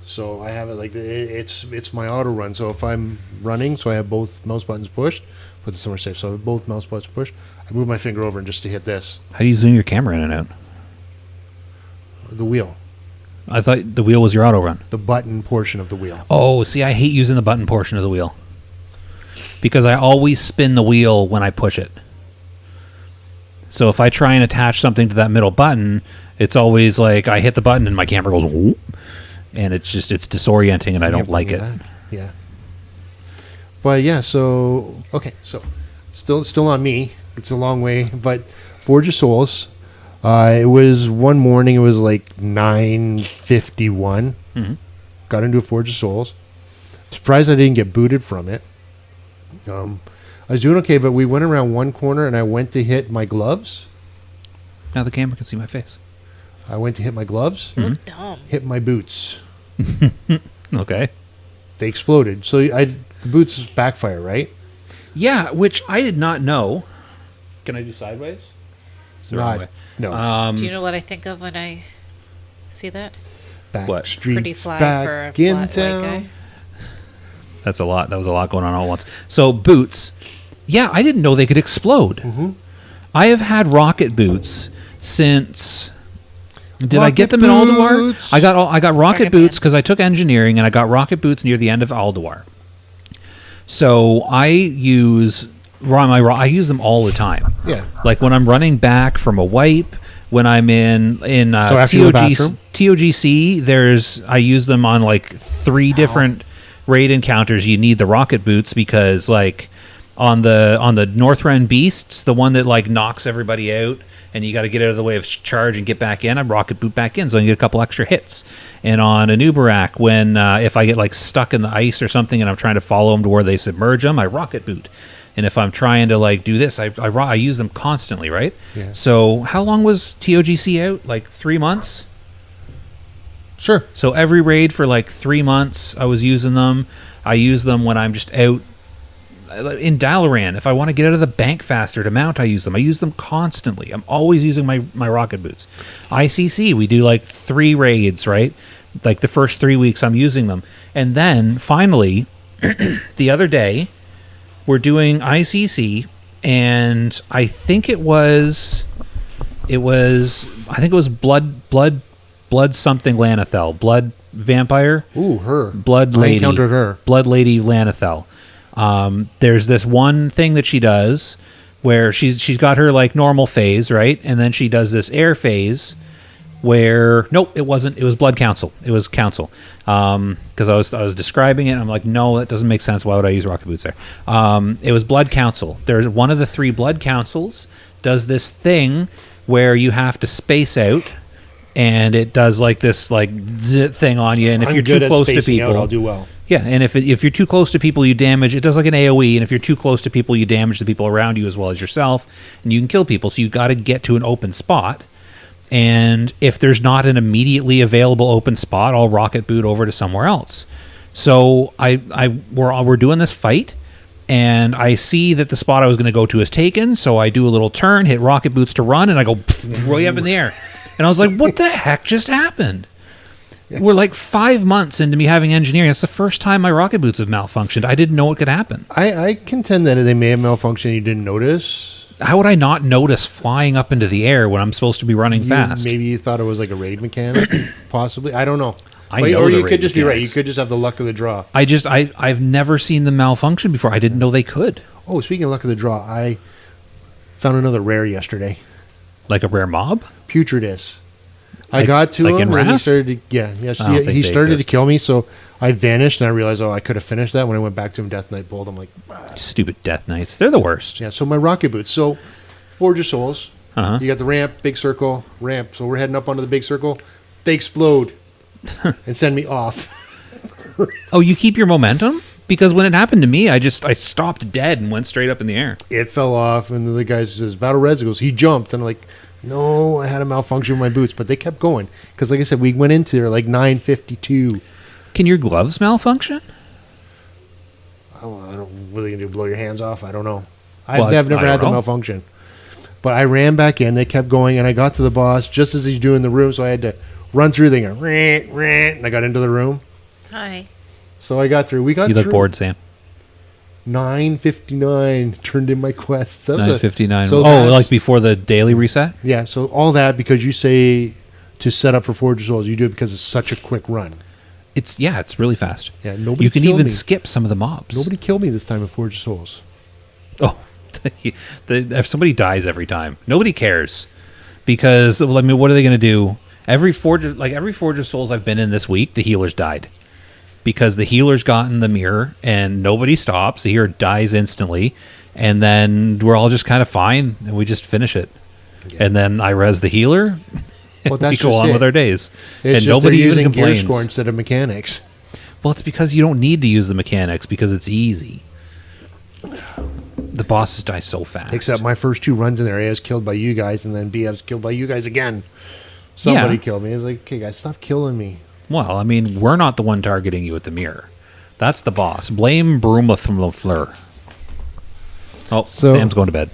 so I have it like it's my auto run. So if I'm running, so I have both mouse buttons pushed, put this somewhere safe. So I have both mouse buttons pushed. I move my finger over and just to hit this. How do you zoom your camera in and out? The wheel. I thought the wheel was your auto run. The button portion of the wheel. Oh, see, I hate using the button portion of the wheel because I always spin the wheel when I push it. So if I try and attach something to that middle button, it's always like I hit the button and my camera goes whoop, and it's disorienting and I don't like it. Yeah. But yeah, so okay, so still on me. It's a long way, but Forge of Souls. It was one morning. It was like 9:51. Mm-hmm. Got into a Forge of Souls. Surprised I didn't get booted from it. I was doing okay, but we went around one corner and I went to hit my gloves. Now the camera can see my face. I went to hit my gloves. You look dumb. Hit my boots. Okay. They exploded. So the boots backfire, right? Yeah, which I did not know. Can I do sideways? It's the wrong way. No. Do you know what I think of when I see that? Back what? streets Pretty fly back for a in flat white town. guy. That's a lot. That was a lot going on all at once. So boots. Yeah, I didn't know they could explode. Mm-hmm. I have had rocket boots since. Did I Rocket get them in Alduar? boots. I got rocket Rocket boots Man. because I took engineering, and I got rocket boots near the end of Alduar. So I use I use them all the time. Yeah. Like when I'm running back from a wipe, when I'm in after the bathroom? TOGC, I use them on like 3 different raid encounters. You need the rocket boots because like on the Northrend Beasts, the one that like knocks everybody out and you got to get out of the way of charge and get back in, I rocket boot back in so I can get a couple extra hits. And on an Uberak, when if I get like stuck in the ice or something and I'm trying to follow them to where they submerge them, I rocket boot. And if I'm trying to like do this, I use them constantly, right? Yeah. So how long was TOGC out? Like 3 months? Sure. So every raid for like 3 months, I was using them. I use them when I'm just out in Dalaran. If I want to get out of the bank faster to mount, I use them. I use them constantly. I'm always using my rocket boots. ICC, we do like 3 raids, right? Like the first 3 weeks, I'm using them. And then finally, the other day, we're doing ICC, and I think it was blood something Lanethel, blood vampire. Ooh, her. Blood I lady. encountered her. Blood lady Lanethel. There's this one thing that she does where she's got her like normal phase, right? And then she does this air phase where nope, it wasn't. It was blood council. It was council. Because I was describing it and I'm like, no, that doesn't make sense. Why would I use rocket boots there? It was blood council. There's one of the 3 blood councils does this thing where you have to space out, and it does like this like zit thing on you. And if I'm you're good too at close to spacing people, out, I'll do well. yeah, and if you're too close to people, you damage. It does like an AOE, and if you're too close to people, you damage the people around you as well as yourself, and you can kill people. So you got to get to an open spot. And if there's not an immediately available open spot, I'll rocket boot over to somewhere else. So we're doing this fight, and I see that the spot I was going to go to is taken. So I do a little turn, hit rocket boots to run, and I go way up in the air. And I was like, "What the heck just happened?" Yeah. We're like 5 months into me having engineering. That's the first time my rocket boots have malfunctioned. I didn't know it could happen. I contend that they may have malfunctioned and you didn't notice. How would I not notice flying up into the air when I'm supposed to be running fast? Maybe you thought it was like a raid mechanic, possibly. I don't know. Or you could just be right. You could just have the luck of the draw. I've never seen them malfunction before. I didn't know they could. Oh, speaking of luck of the draw, I found another rare yesterday. Like a rare mob? Putridus. I got to him and he started to, he started to kill me, so I vanished and I realized, I could have finished that. When I went back to him, Death Knight pulled. I'm like, stupid Death Knights. They're the worst. Yeah, so my rocket boots. So Forge of Souls. Uh-huh. You got the ramp, big circle, ramp. So we're heading up onto the big circle. They explode and send me off. Oh, you keep your momentum? Because when it happened to me, I stopped dead and went straight up in the air. It fell off, and then the guy says, Battle Res goes, he jumped. And I'm like, no, I had a malfunction with my boots. But they kept going. Because like I said, we went into there like 9:52. Can your gloves malfunction? I don't really gonna do blow your hands off. I don't know. Well, I've never I had the don't know. malfunction. But I ran back in. They kept going, and I got to the boss just as he's doing the room. So I had to run through the thing, and I got into the room. Hi. So I got through. We got You through. look bored, Sam. 9:59 turned in my quests. That was 9:59. so Oh, that's- like before the daily reset? yeah. So all that because you say to set up for Forge of Souls, you do it because it's such a quick run. It's really fast. Yeah, nobody. You can killed even me. skip some of the mobs. Nobody killed me this time in Forge of Souls. Oh, if somebody dies every time, nobody cares because I mean, what are they going to do? Every Forge of Souls I've been in this week, the healers died because the healers got in the mirror and nobody stops. The hero dies instantly, and then we're all just kind of fine and we just finish it. Yeah. And then I res the healer. Well, We that's go just on it. with our days, It's and just nobody they're even using gear complains. score instead of mechanics. Well, it's because you don't need to use the mechanics because it's easy. The bosses die so fast. Except my first 2 runs in there, A was killed by you guys, and then B I was killed by you guys again. Somebody Yeah. killed me. It's like, okay, guys, stop killing me. Well, I mean, we're not the one targeting you at the mirror. That's the boss. Blame Broomlafleur. Oh, So- Sam's going to bed.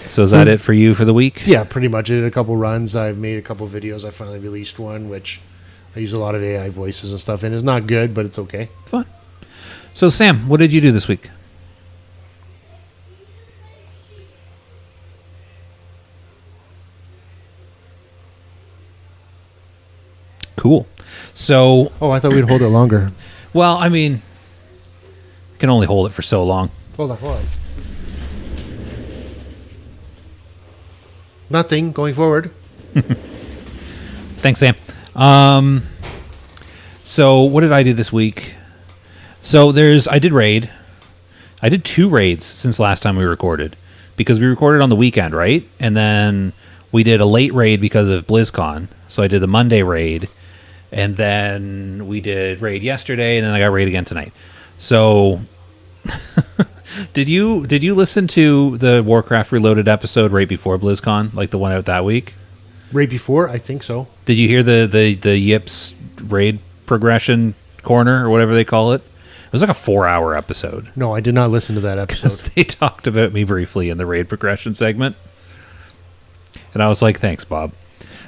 So is that it for you for the week? Yeah, pretty much. I did a couple runs. I've made a couple videos. I finally released one, which I use a lot of AI voices and stuff in. It's not good, but it's okay. Fun. So, Sam, what did you do this week? Cool. So, Oh, I thought we'd hold it longer. well, I mean, can only hold it for so long. Hold on. Nothing going forward. Thanks, Sam. So what did I do this week? So I did raid. I did 2 raids since last time we recorded because we recorded on the weekend, right? And then we did a late raid because of BlizzCon. So I did the Monday raid, and then we did raid yesterday, and then I got raid again tonight. So did you listen to the Warcraft Reloaded episode right before BlizzCon, like the one out that week? Right before? I think so. Did you hear the Yips raid progression corner or whatever they call it? It was like a 4-hour episode. No, I did not listen to that episode. They talked about me briefly in the raid progression segment. And I was like, thanks, Bob.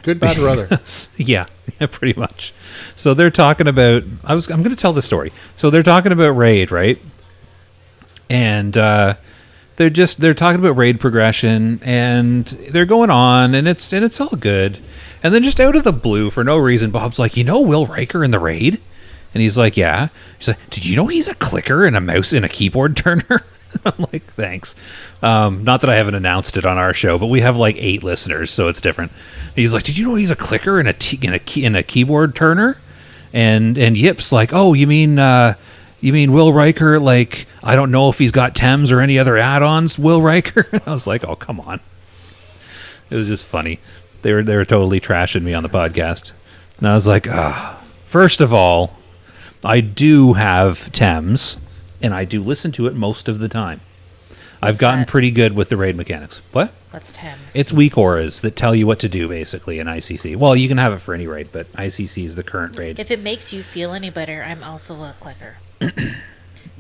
Good, bad, or other. yeah, pretty much. So they're talking about I'm going to tell the story. So they're talking about raid, right? And they're talking about raid progression, and they're going on, and it's all good. And then just out of the blue, for no reason, Bob's like, Will Riker in the raid? And he's like, yeah. He's like, did you know he's a clicker and a mouse and a keyboard turner? I'm like, thanks. Not that I haven't announced it on our show, but we have like 8 listeners, so it's different. He's like, did you know he's a clicker and a keyboard turner? And Yip's like, oh, you mean Will Riker? Like, I don't know if he's got Thames or any other add-ons. Will Riker? I was like, oh, come on. It was just funny. They were totally trashing me on the podcast, and I was like, first of all, I do have Thames, and I do listen to it most of the time. I've gotten that? pretty good with the raid mechanics. What? What's Thames? It's weak auras that tell you what to do, basically, in ICC. Well, you can have it for any raid, but ICC is the current raid. If it makes you feel any better, I'm also a clicker. Yeah.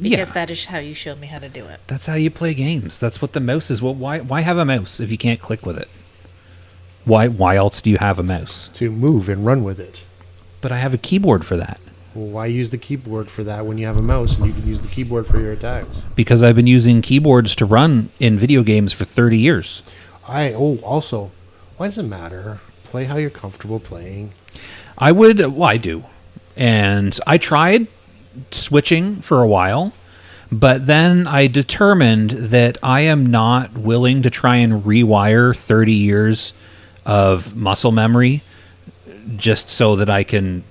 Because that is how you showed me how to do it. That's how you play games. That's what the mouse is. Well, why have a mouse if you can't click with it? Why else do you have a mouse? To move and run with it. But I have a keyboard for that. Well, why use the keyboard for that when you have a mouse and you can use the keyboard for your attacks? Because I've been using keyboards to run in video games for 30 years. Also, why does it matter? Play how you're comfortable playing. I do. And I tried switching for a while, but then I determined that I am not willing to try and rewire 30 years of muscle memory just so that I can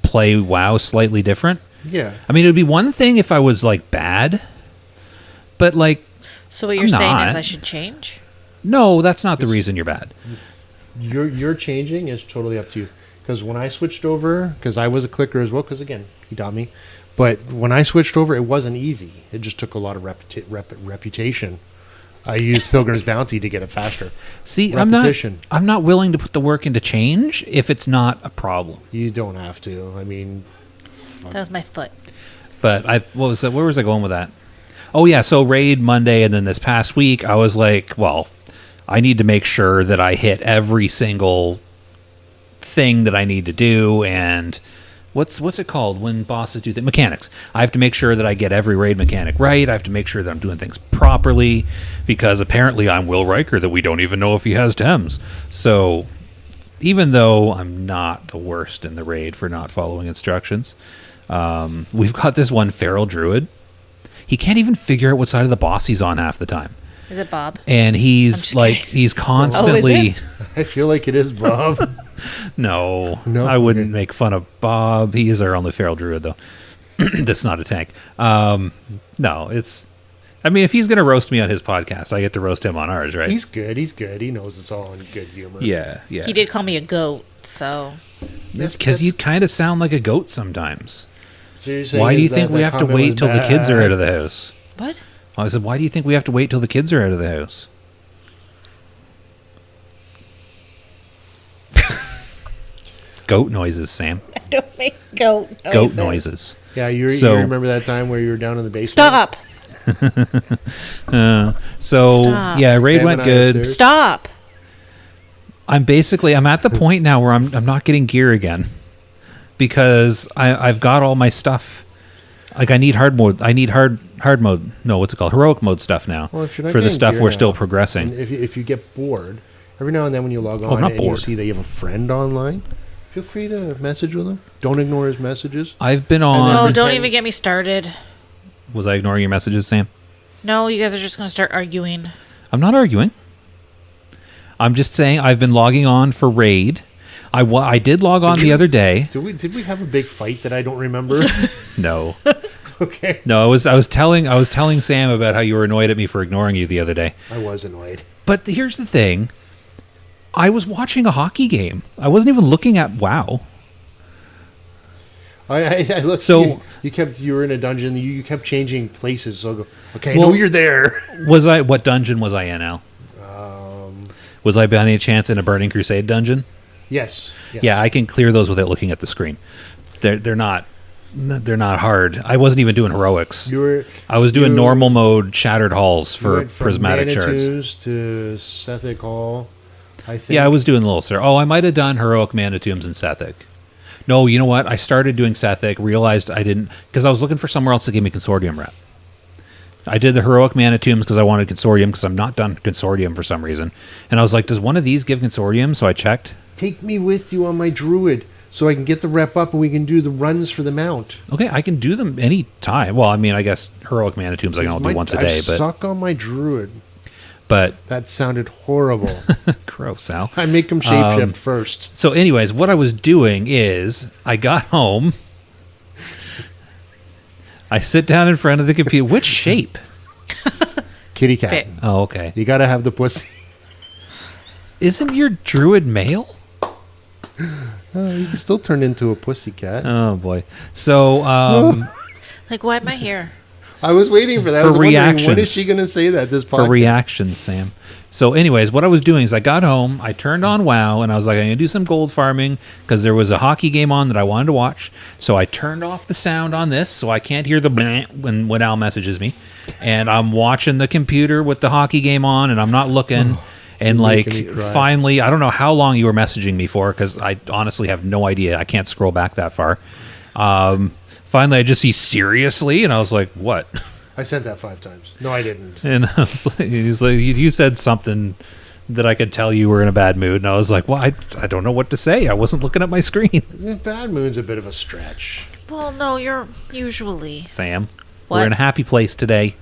play WoW slightly different. Yeah. I mean, it would be one thing if I was like bad, but like, So what you're I'm saying is not. I should change? no, that's not the reason you're bad. Your changing is totally up to you. Because when I switched over, because I was a clicker as well, because again, he taught me, But when I switched over, it wasn't easy. It just took a lot of reputation. I used Pilgrim's Bounty to get it faster. See, Repetition. I'm not willing to put the work into change if it's not a problem. You don't have to. I mean, That was my foot. But where was I going with that? Oh yeah, so raid Monday, and then this past week I was like, well, I need to make sure that I hit every single thing that I need to do, and what's it called when bosses do things? Mechanics. I have to make sure that I get every raid mechanic right. I have to make sure that I'm doing things properly, because apparently I'm Will Riker that we don't even know if he has Thames. So even though I'm not the worst in the raid for not following instructions, we've got this one feral druid. He can't even figure out what side of the boss he's on half the time. Is it Bob? And he's constantly... I feel like it is Bob. No, No? I wouldn't Okay. make fun of Bob. He is our only feral druid, though. That's not a tank. No, it's... I mean, if he's going to roast me on his podcast, I get to roast him on ours, right? He's good. He's good. He knows it's all in good humor. Yeah. He did call me a goat, so Because you kind of sound like a goat sometimes. So you're saying Why do you is think that we that have to comment wait was till the kids are bad? out of the house? what? I said, why do you think we have to wait till the kids are out of the house? Goat noises, Sam. I don't make goat noises. Goat noises. Yeah, you So- remember that time where you were down in the basement? Stop! So, Stop. yeah, raid Pam went and I good. upstairs. Stop! I'm at the point now where I'm not getting gear again, because I've got all my stuff. Like I need hard mode. I need hard mode. No, what's it called? Heroic mode stuff now. Well, if you're not for the getting stuff gear we're now, still progressing. and if you get bored, every now and then when you log I'm on not and you bored. see that you have a friend online, feel free to message with him. Don't ignore his messages. I've been then on. No, don't pretend- even get me started. Was I ignoring your messages, Sam? No, you guys are just going to start arguing. I'm not arguing. I'm just saying I've been logging on for raid. I did log on the other day. Did we have a big fight that I don't remember? No. Okay. No, I was telling Sam about how you were annoyed at me for ignoring you the other day. I was annoyed. But here's the thing. I was watching a hockey game. I wasn't even looking at WoW. I looked. So- you were in a dungeon. You kept changing places. So I go, okay, Well- no, you're there. What dungeon was I in, Al? Was I by any chance in a Burning Crusade dungeon? Yes. Yeah, I can clear those without looking at the screen. They're not hard. I wasn't even doing heroics. I was doing normal mode Shattered Halls You for went from prismatic shards. Manitous to Sethic Hall. I think. Yeah, I was doing a little sir. Oh, I might have done heroic Manitombs and Sethic. No, you know what? I started doing Sethic, realized I didn't, because I was looking for somewhere else to give me Consortium rep. I did the heroic Manitombs because I wanted Consortium, because I'm not done Consortium for some reason. And I was like, does one of these give Consortium? So I checked. Take me with you on my druid so I can get the rep up and we can do the runs for the mount. Okay, I can do them any time. Well, I mean, I guess heroic Manitombs I can only do once a day, I but suck on my druid. but That sounded horrible. gross, Al. I make him shapeshift first. So, anyways, what I was doing is I got home. I sit down in front of the computer. Which shape? Kitty cat. Fit. Oh, okay. You gotta have the pussy. Isn't your druid male? You can still turn into a pussy cat. Oh boy. So, Like, why am I here? I was waiting for that. For I was wondering, when reactions. is she gonna say that? This for podcast? reactions, Sam. So, anyways, what I was doing is I got home, I turned on WoW, and I was like, I'm going to do some gold farming because there was a hockey game on that I wanted to watch. So I turned off the sound on this so I can't hear the bleh when Al messages me. And I'm watching the computer with the hockey game on, and I'm not looking. And You're like, making me cry. finally, I don't know how long you were messaging me for because I honestly have no idea. I can't scroll back that far. Finally, I just see seriously, and I was like, what? I sent that 5 times. No, I didn't. And I was like, he's like, you said something that I could tell you were in a bad mood. And I was like, well, I don't know what to say. I wasn't looking at my screen. Bad moon's a bit of a stretch. Well, no, you're usually. Sam, What? we're in a happy place today.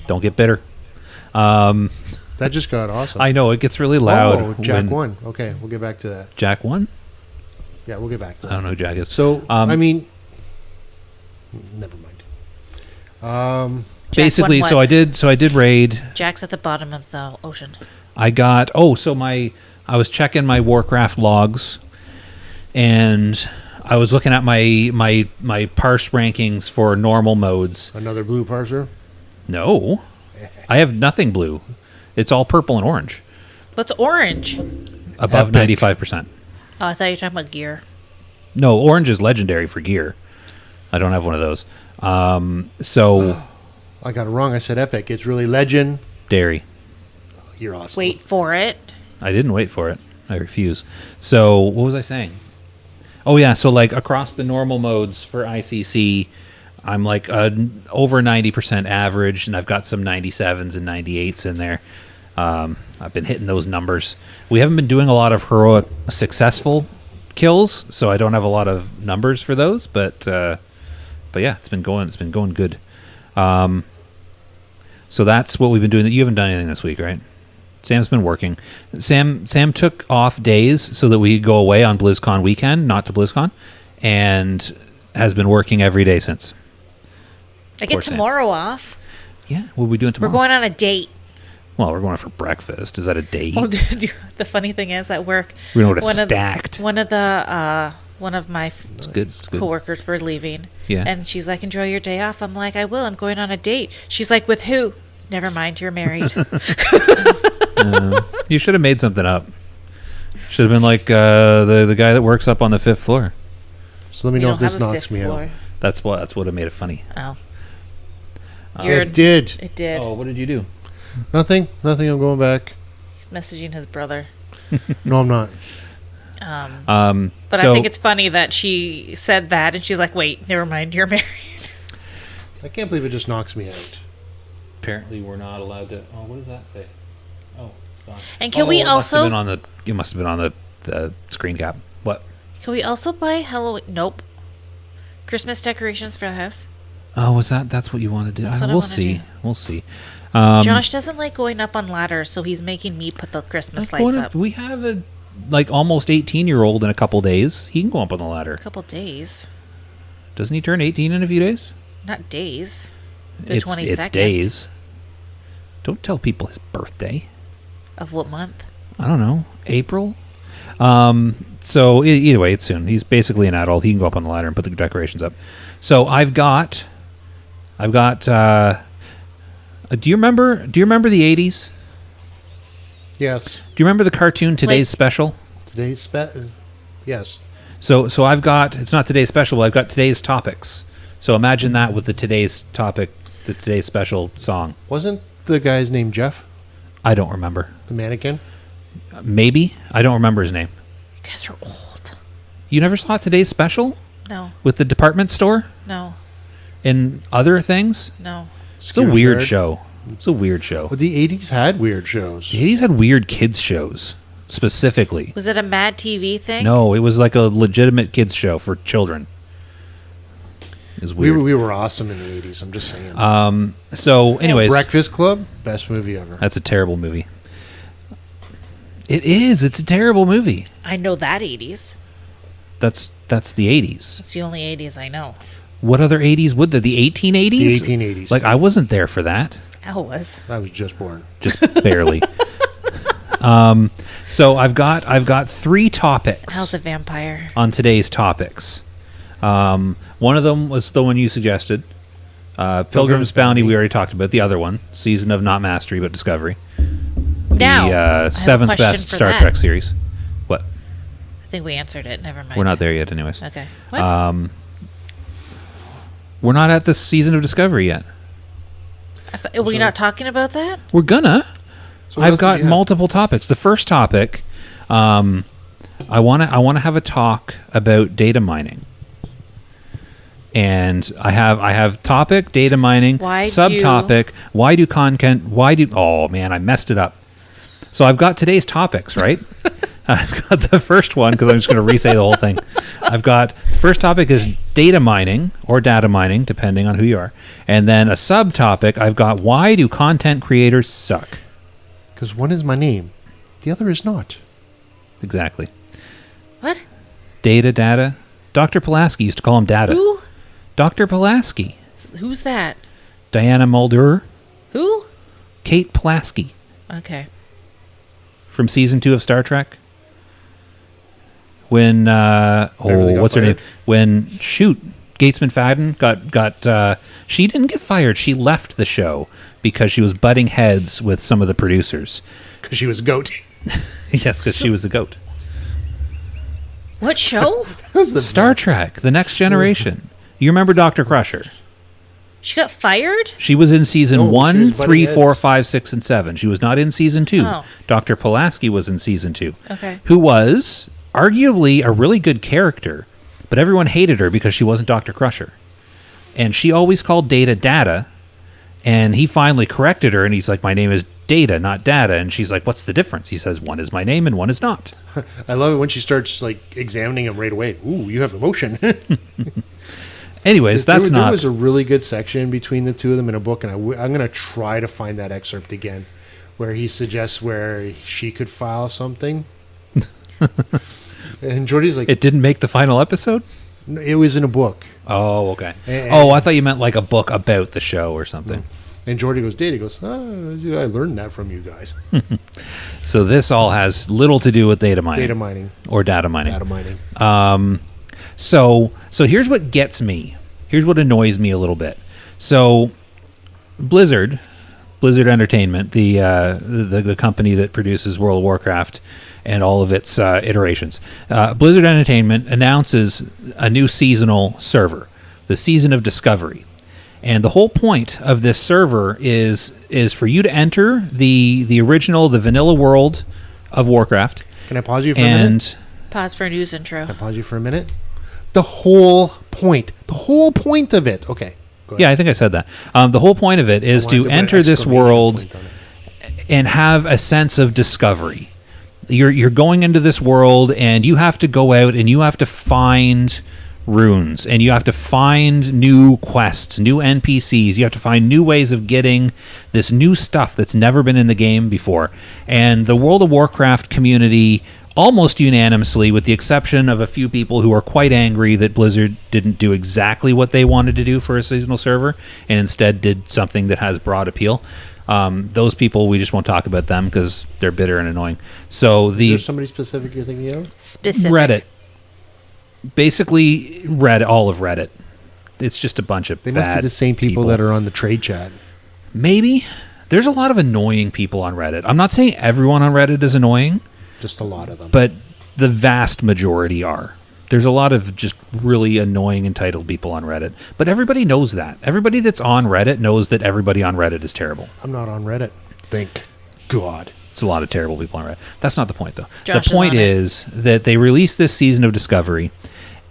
Don't get bitter. That just got awesome. I know it gets really loud. Oh, Jack when won. Okay, we'll get back to that. Jack won? Yeah, we'll get back to I that. don't know who Jack is. So, Um, I mean, never mind. Basically, won so what? I did raid. Jack's at the bottom of the ocean. I got I was checking my Warcraft logs, and I was looking at my parse rankings for normal modes. Another blue parser. No, I have nothing blue. It's all purple and orange. What's orange? Above Epic. 95%. Oh, I thought you were talking about gear. No, orange is legendary for gear. I don't have one of those. So I got it wrong. I said epic. It's really legend. dairy. You're awesome. Wait for it. I didn't wait for it. I refuse. So what was I saying? Oh yeah, so like across the normal modes for ICC, I'm like over 90% average, and I've got some 97s and 98s in there. I've been hitting those numbers. We haven't been doing a lot of heroic successful kills, so I don't have a lot of numbers for those. But yeah, it's been going good. So that's what we've been doing. You haven't done anything this week, right? Sam's been working. Sam took off days so that we could go away on BlizzCon weekend, not to BlizzCon, and has been working every day since. I get Poor Sam. tomorrow off. Yeah, what are we doing tomorrow? We're going on a date. Well, we're going for breakfast. Is that a date? Well, dude, the funny thing is, at work, We're going to one of- Stacked. one of my It's good. It's good. coworkers were leaving. Yeah. And she's like, enjoy your day off. I'm like, I will. I'm going on a date. She's like, with who? Never mind, you're married. You should have made something up. Should have been like the guy that works up on the 5th floor. So let me We know don't if this have a knocks fifth me floor. out. That's what made it funny. Oh. It did. It did. Oh, what did you do? Nothing. I'm going back. He's messaging his brother. No, I'm not. But So- I think it's funny that she said that, and she's like, wait, never mind, you're married. I can't believe it just knocks me out. Apparently, we're not allowed to. Oh, what does that say? Oh, it's gone. And can we it must have also- been on the? It must have been on the screen cap. What? Can we also buy Halloween? Nope. Christmas decorations for the house? Oh, was that? That's what you want to do? That's what I We'll wanna see. do. We'll see. Josh doesn't like going up on ladders, so he's making me put the Christmas lights up. We have a like almost 18-year-old in a couple days. He can go up on the ladder. A couple days. Doesn't he turn 18 in a few days? Not days. The It's 22nd. days. Don't tell people his birthday. Of what month? I don't know. April. So either way, it's soon. He's basically an adult. He can go up on the ladder and put the decorations up. So I've got. Do you remember the 80s? Yes. Do you remember the cartoon Today's Special? Today's yes. So I've got, it's not Today's Special, but I've got Today's Topics. So imagine that with the Today's Topic, the Today's Special song. Wasn't the guy's name Jeff? I don't remember. The mannequin? Maybe. I don't remember his name. You guys are old. You never saw Today's Special No. with the department store No. and other things? No. It's a weird show. It's a weird show. But the 80s had weird shows. The 80s had weird kids shows, specifically. Was it a Mad TV thing? No, it was like a legitimate kids show for children. It was We weird. we were awesome in the 80s. I'm just saying. So, anyways, Breakfast Club, best movie ever. that's a terrible movie. It is. It's a terrible movie. I know that 80s. That's the 80s. It's the only 80s I know. What other 80s would there? The 1880s? The 1880s. Like, I wasn't there for that. Al was. I was just born. Just barely. So I've got 3 topics Al's a vampire. on today's topics. One of them was the one you suggested. Pilgrim's Bounty, we already talked about. The other one, Season of Not Mastery, but Discovery. Now, I The have a 7th question best for Star that. Trek series. What? I think we answered it. Never mind. We're not there yet, anyways. Okay. What? We're not at the Season of Discovery yet. Were you not talking about that? We're gonna. So what I've else did got you have? multiple topics. The first topic, I want to have a talk about data mining. And I have topic data mining, subtopic oh man, I messed it up. So I've got today's topics, right? I've got the first one because I'm just going to re-say the whole thing. I've got the first topic is data mining or data mining, depending on who you are. And then a subtopic, I've got why do content creators suck? Because one is my name, the other is not. Exactly. What? Data. Dr. Pulaski used to call him Data. Who? Dr. Pulaski. Who's that? Diana Mulder. Who? Kate Pulaski Okay. from season 2 of Star Trek. when Beverly got what's her name? fired? When Gates McFadden got she didn't get fired. She left the show because she was butting heads with some of the producers. Because she was a goat. Yes, because she was the goat. What show? Star Trek: The Next Generation. You remember Dr. Crusher? She got fired? She was in season No, she 1, was butting 3, 4, heads. 5, 6, and 7. She was not in season 2. Oh. Dr. Pulaski was in season 2. Okay. Who was arguably a really good character, but everyone hated her because she wasn't Dr. Crusher. And she always called Data, and he finally corrected her, and he's like, my name is Data, not Data. And she's like, what's the difference? He says, one is my name and one is not. I love it when she starts like examining him right away. Ooh, you have emotion. Anyways, that's there not... was a really good section between the two of them in a book, and I'm going to try to find that excerpt again, where he suggests where she could file something. And Jordy's like, It didn't make the final episode? it was in a book. Oh, okay. And- I thought you meant like a book about the show or something. And Jordy goes, Data goes, I learned that from you guys. So this all has little to do with data mining. Data mining. Or data mining. Data mining. So here's what gets me. Here's what annoys me a little bit. So Blizzard Entertainment, the company that produces World of Warcraft and all of its iterations, Blizzard Entertainment announces a new seasonal server, the Season of Discovery. And the whole point of this server is for you to enter the original, the vanilla world of Warcraft. Can I pause you for a minute? And Pause for a news intro. Can I pause you for a minute? The whole point of it. Okay. Go ahead. yeah, I think I said that. The whole point of it is wanted to put an enter this exclamation world point on it. and have a sense of discovery. You're going into this world and you have to go out and you have to find runes and you have to find new quests, new NPCs. You have to find new ways of getting this new stuff that's never been in the game before. And the World of Warcraft community, almost unanimously, with the exception of a few people who are quite angry that Blizzard didn't do exactly what they wanted to do for a seasonal server and instead did something that has broad appeal. Those people, we just won't talk about them because they're bitter and annoying. So Is the there somebody specific you're thinking of? Specific. Reddit, basically all of Reddit. It's just a bunch of They must be the same people that are on the trade chat. Maybe. There's a lot of annoying people on Reddit. I'm not saying everyone on Reddit is annoying, Just a lot of them. but the vast majority are. There's a lot of just really annoying, entitled people on Reddit. But everybody knows that. Everybody that's on Reddit knows that everybody on Reddit is terrible. I'm not on Reddit. Thank God. It's a lot of terrible people on Reddit. That's not the point, though. Josh the is point on it. is that they released this Season of Discovery,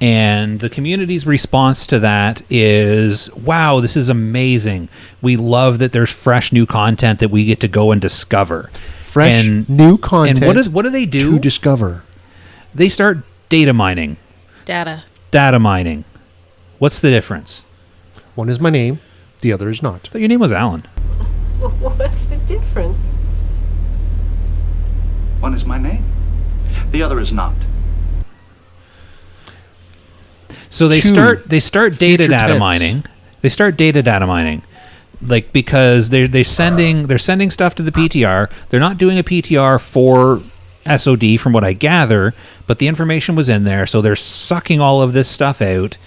and the community's response to that is, wow, this is amazing. We love that there's fresh new content that we get to go and discover. Fresh And- new content. And what do they do? to discover? They start data mining. Data. Mining. What's the difference? One is my name, the other is not. I thought your name was Alan. What's the difference? One is my name. The other is not. So they Two. start data Future tense. mining. They start data mining, like because they're sending stuff to the PTR. They're not doing a PTR for SOD, from what I gather, but the information was in there, so they're sucking all of this stuff out,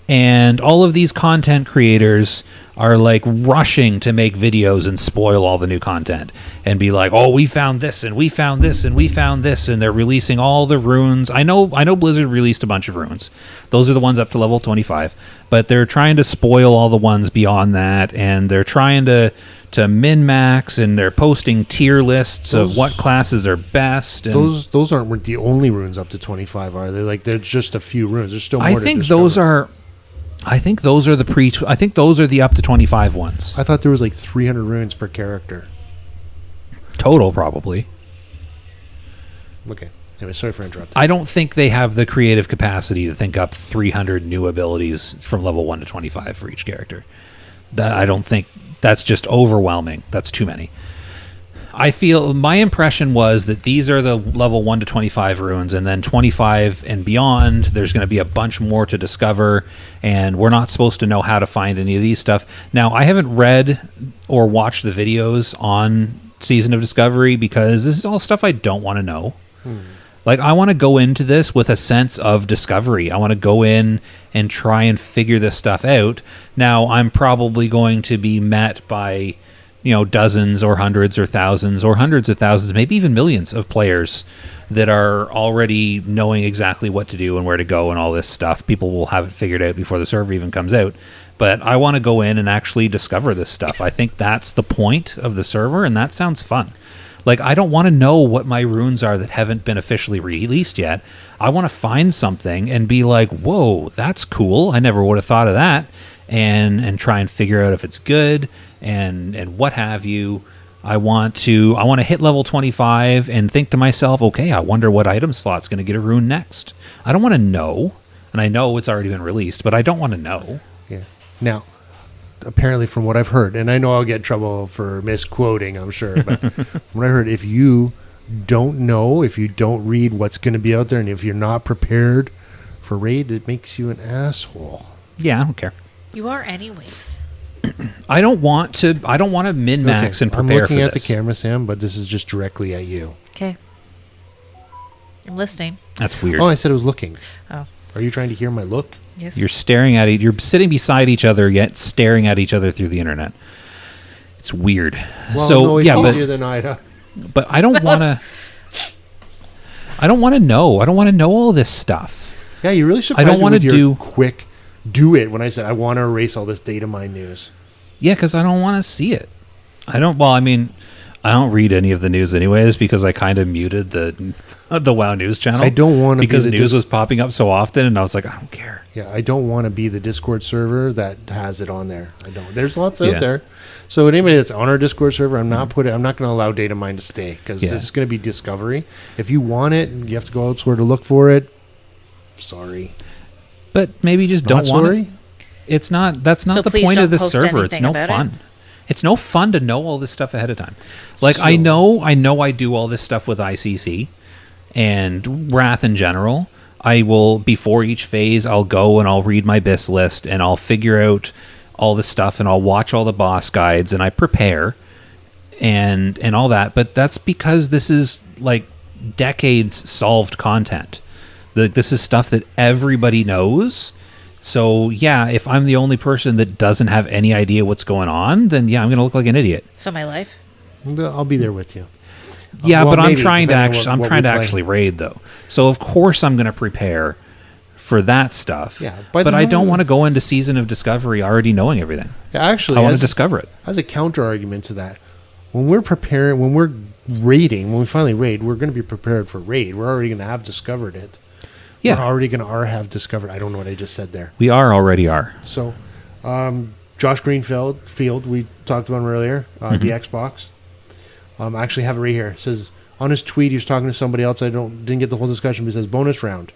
and all of these content creators are like rushing to make videos and spoil all the new content and be like, oh, we found this and we found this and we found this, and they're releasing all the runes. I know Blizzard released a bunch of runes. Those are the ones up to level 25, but they're trying to spoil all the ones beyond that, and they're trying to min-max, and they're posting tier lists of what classes are best. And Those aren't the only runes up to 25, are they? Like, there's just a few runes. There's still more I to think discover. those are the up to 25 ones. I thought there was like 300 runes per character. Total, probably. Okay. Anyway, sorry for interrupting. I don't think they have the creative capacity to think up 300 new abilities from level 1 to 25 for each character. I don't think that's just overwhelming. That's too many. I feel my impression was that these are the level 1 to 25 runes, and then 25 and beyond, there's going to be a bunch more to discover, and we're not supposed to know how to find any of these stuff. Now, I haven't read or watched the videos on Season of Discovery because this is all stuff I don't want to know. Like, I want to go into this with a sense of discovery. I want to go in and try and figure this stuff out. Now, I'm probably going to be met by, dozens or hundreds or thousands or hundreds of thousands, maybe even millions of players that are already knowing exactly what to do and where to go and all this stuff. People will have it figured out before the server even comes out. But I want to go in and actually discover this stuff. I think that's the point of the server, and that sounds fun. Like, I don't want to know what my runes are that haven't been officially released yet. I want to find something and be like, whoa, that's cool. I never would have thought of that. And try and figure out if it's good and what have you. I want to hit level 25 and think to myself, okay, I wonder what item slot's going to get a rune next. I don't want to know. And I know it's already been released, but I don't want to know. Yeah. Now, apparently from what I've heard, and I know I'll get in trouble for misquoting, I'm sure, but from what I heard, if you don't know, if you don't read what's going to be out there, and if you're not prepared for raid, it makes you an asshole. Yeah, I don't care. You are anyways. I don't want to min-max and prepare for this. I'm looking at the camera, Sam, but this is just directly at you. Okay. I'm listening. That's weird. Oh, I said I was looking. Oh. Are you trying to hear my look? Yes. You're staring at it. You're sitting beside each other, yet staring at each other through the internet. It's weird. Well, so no, yeah, easier than Ida. but I don't want to. I don't want to know. I don't want to know all this stuff. Yeah, you really surprised I don't me want with to your do. quick do it when I said I want to erase all this data mine news. Yeah, because I don't want to see it. I don't. Well, I mean, I don't read any of the news anyways because I kind of muted the WoW News channel. I don't want to because news was popping up so often, and I was like, I don't care. Yeah, I don't want to be the Discord server that has it on there. I don't. There's lots out there. So anybody that's on our Discord server, I'm not going to allow data mine to stay because this is going to be discovery. If you want it, you have to go elsewhere to look for it. Sorry, but maybe just don't want it. It's not. That's not the point of the server. It's no fun. It's no fun to know all this stuff ahead of time. Like, I know I do all this stuff with ICC and Wrath in general. I will, before each phase, I'll go and I'll read my BIS list and I'll figure out all the stuff and I'll watch all the boss guides and I prepare and all that. But that's because this is like decades solved content. This is stuff that everybody knows. So, yeah, if I'm the only person that doesn't have any idea what's going on, then, yeah, I'm going to look like an idiot. So my life? I'll be there with you. Yeah, well, but maybe, I'm trying to actually raid, though. So, of course, I'm going to prepare for that stuff. Yeah, but I don't want to go into Season of Discovery already knowing everything. Yeah, actually, I want to discover it. As a counter argument to that, when we're preparing, when we're raiding, when we finally raid, we're going to be prepared for raid. We're already going to have discovered it. Yeah. We're already going to have discovered. I don't know what I just said there. We already are. So, Josh Greenfield, we talked about him earlier, the Xbox. I actually have it right here. It says, on his tweet, he was talking to somebody else. I didn't get the whole discussion, but it says bonus round.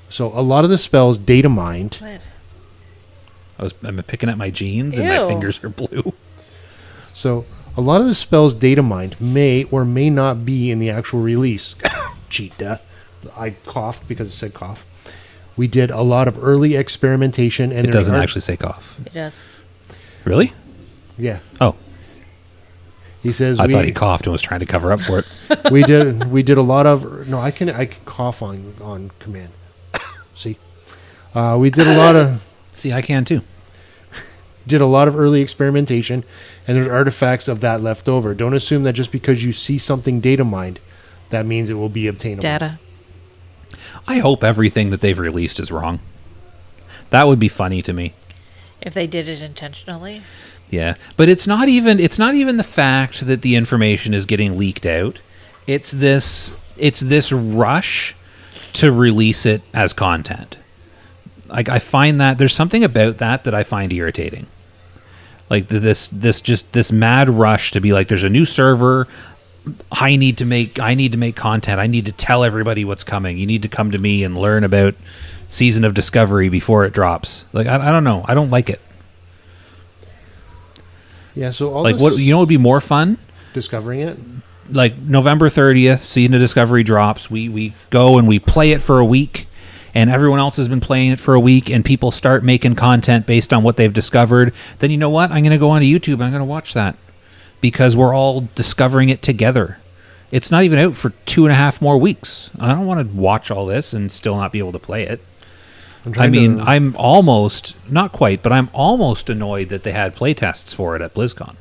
So, a lot of the spells data mined. What? I'm picking at my jeans and my fingers are blue. So, a lot of the spells data mined may or may not be in the actual release. Cheat death. I coughed because it said cough. We did a lot of early experimentation, and it doesn't actually say cough. It does. Really? Yeah. Oh. He says I thought he coughed and was trying to cover up for it. we did a lot of I can cough on command. See, we did a lot of. See, I can too. Did a lot of early experimentation, and there's artifacts of that left over. Don't assume that just because you see something data mined, that means it will be obtainable. Data. I hope everything that they've released is wrong. That would be funny to me. If they did it intentionally. Yeah, but it's not even the fact that the information is getting leaked out. It's this rush to release it as content. Like, I find that there's something about that I find irritating. Like this mad rush to be like, there's a new server. I need to make content. I need to tell everybody what's coming. You need to come to me and learn about Season of Discovery before it drops. Like, I don't know. I don't like it. Yeah, so what would be more fun? Discovering it. Like November 30th, Season of Discovery drops. We go and we play it for a week, and everyone else has been playing it for a week, and people start making content based on what they've discovered. Then you know what? I'm going to go onto YouTube and I'm going to watch that. Because we're all discovering it together. It's not even out for 2.5 more weeks. I don't want to watch all this and still not be able to play it. I'm almost, not quite, but I'm almost annoyed that they had playtests for it at BlizzCon.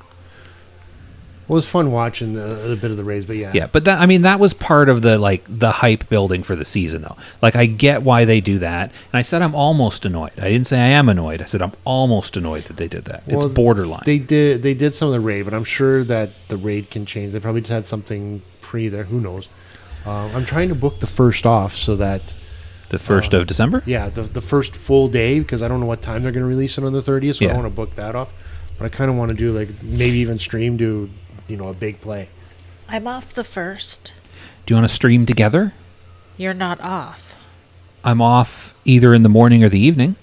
Well, it was fun watching a bit of the raids, but yeah. Yeah, but that was part of the hype building for the season, though. Like, I get why they do that, and I said I'm almost annoyed. I didn't say I am annoyed. I said I'm almost annoyed that they did that. It's borderline. They did some of the raid, but I'm sure that the raid can change. They probably just had something pre there. Who knows? I'm trying to book the first off so that the 1st of December? Yeah, the first full day, because I don't know what time they're going to release it on the 30th, so I don't want to book that off. But I kind of want to do, like, maybe even stream to, a big play. I'm off the 1st. Do you want to stream together? You're not off. I'm off either in the morning or the evening.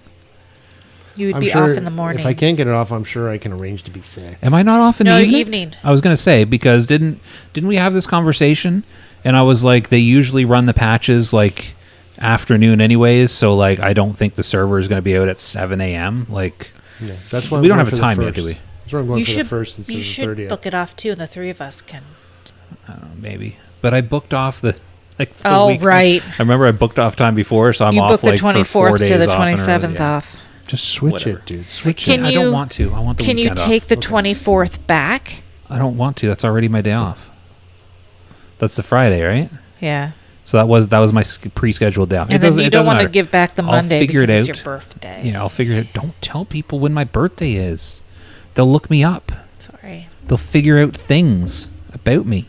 You would I'm be sure off in the morning. If I can't get it off, I'm sure I can arrange to be sick. Am I not off in No, the evening? evening. I was going to say, because didn't we have this conversation? And I was like, they usually run the patches, like, afternoon anyways, so, like, I don't think the server is going to be out at 7 a.m. Like, Yeah, that's why we don't have a time yet, do we? That's why I'm going for the first instead You of the should 30th. book it off too, and the three of us can. Maybe. But I booked off the week. Right. I remember I booked off time before, so I'm You off booked the like for 4 24th days to the off in a row, 27th yeah. off. Just switch Whatever. it, dude. Switch Can it. I you- don't want to. I want the Can you weekend off. take the 24th back? I don't want to. That's already my day off. That's the Friday, right? Yeah. So that was my pre-scheduled day off. And then you don't want to give back the I'll Monday figure because it it's out. your birthday. Yeah, I'll figure it out. Don't tell people when my birthday is. They'll look me up. Sorry. They'll figure out things about me.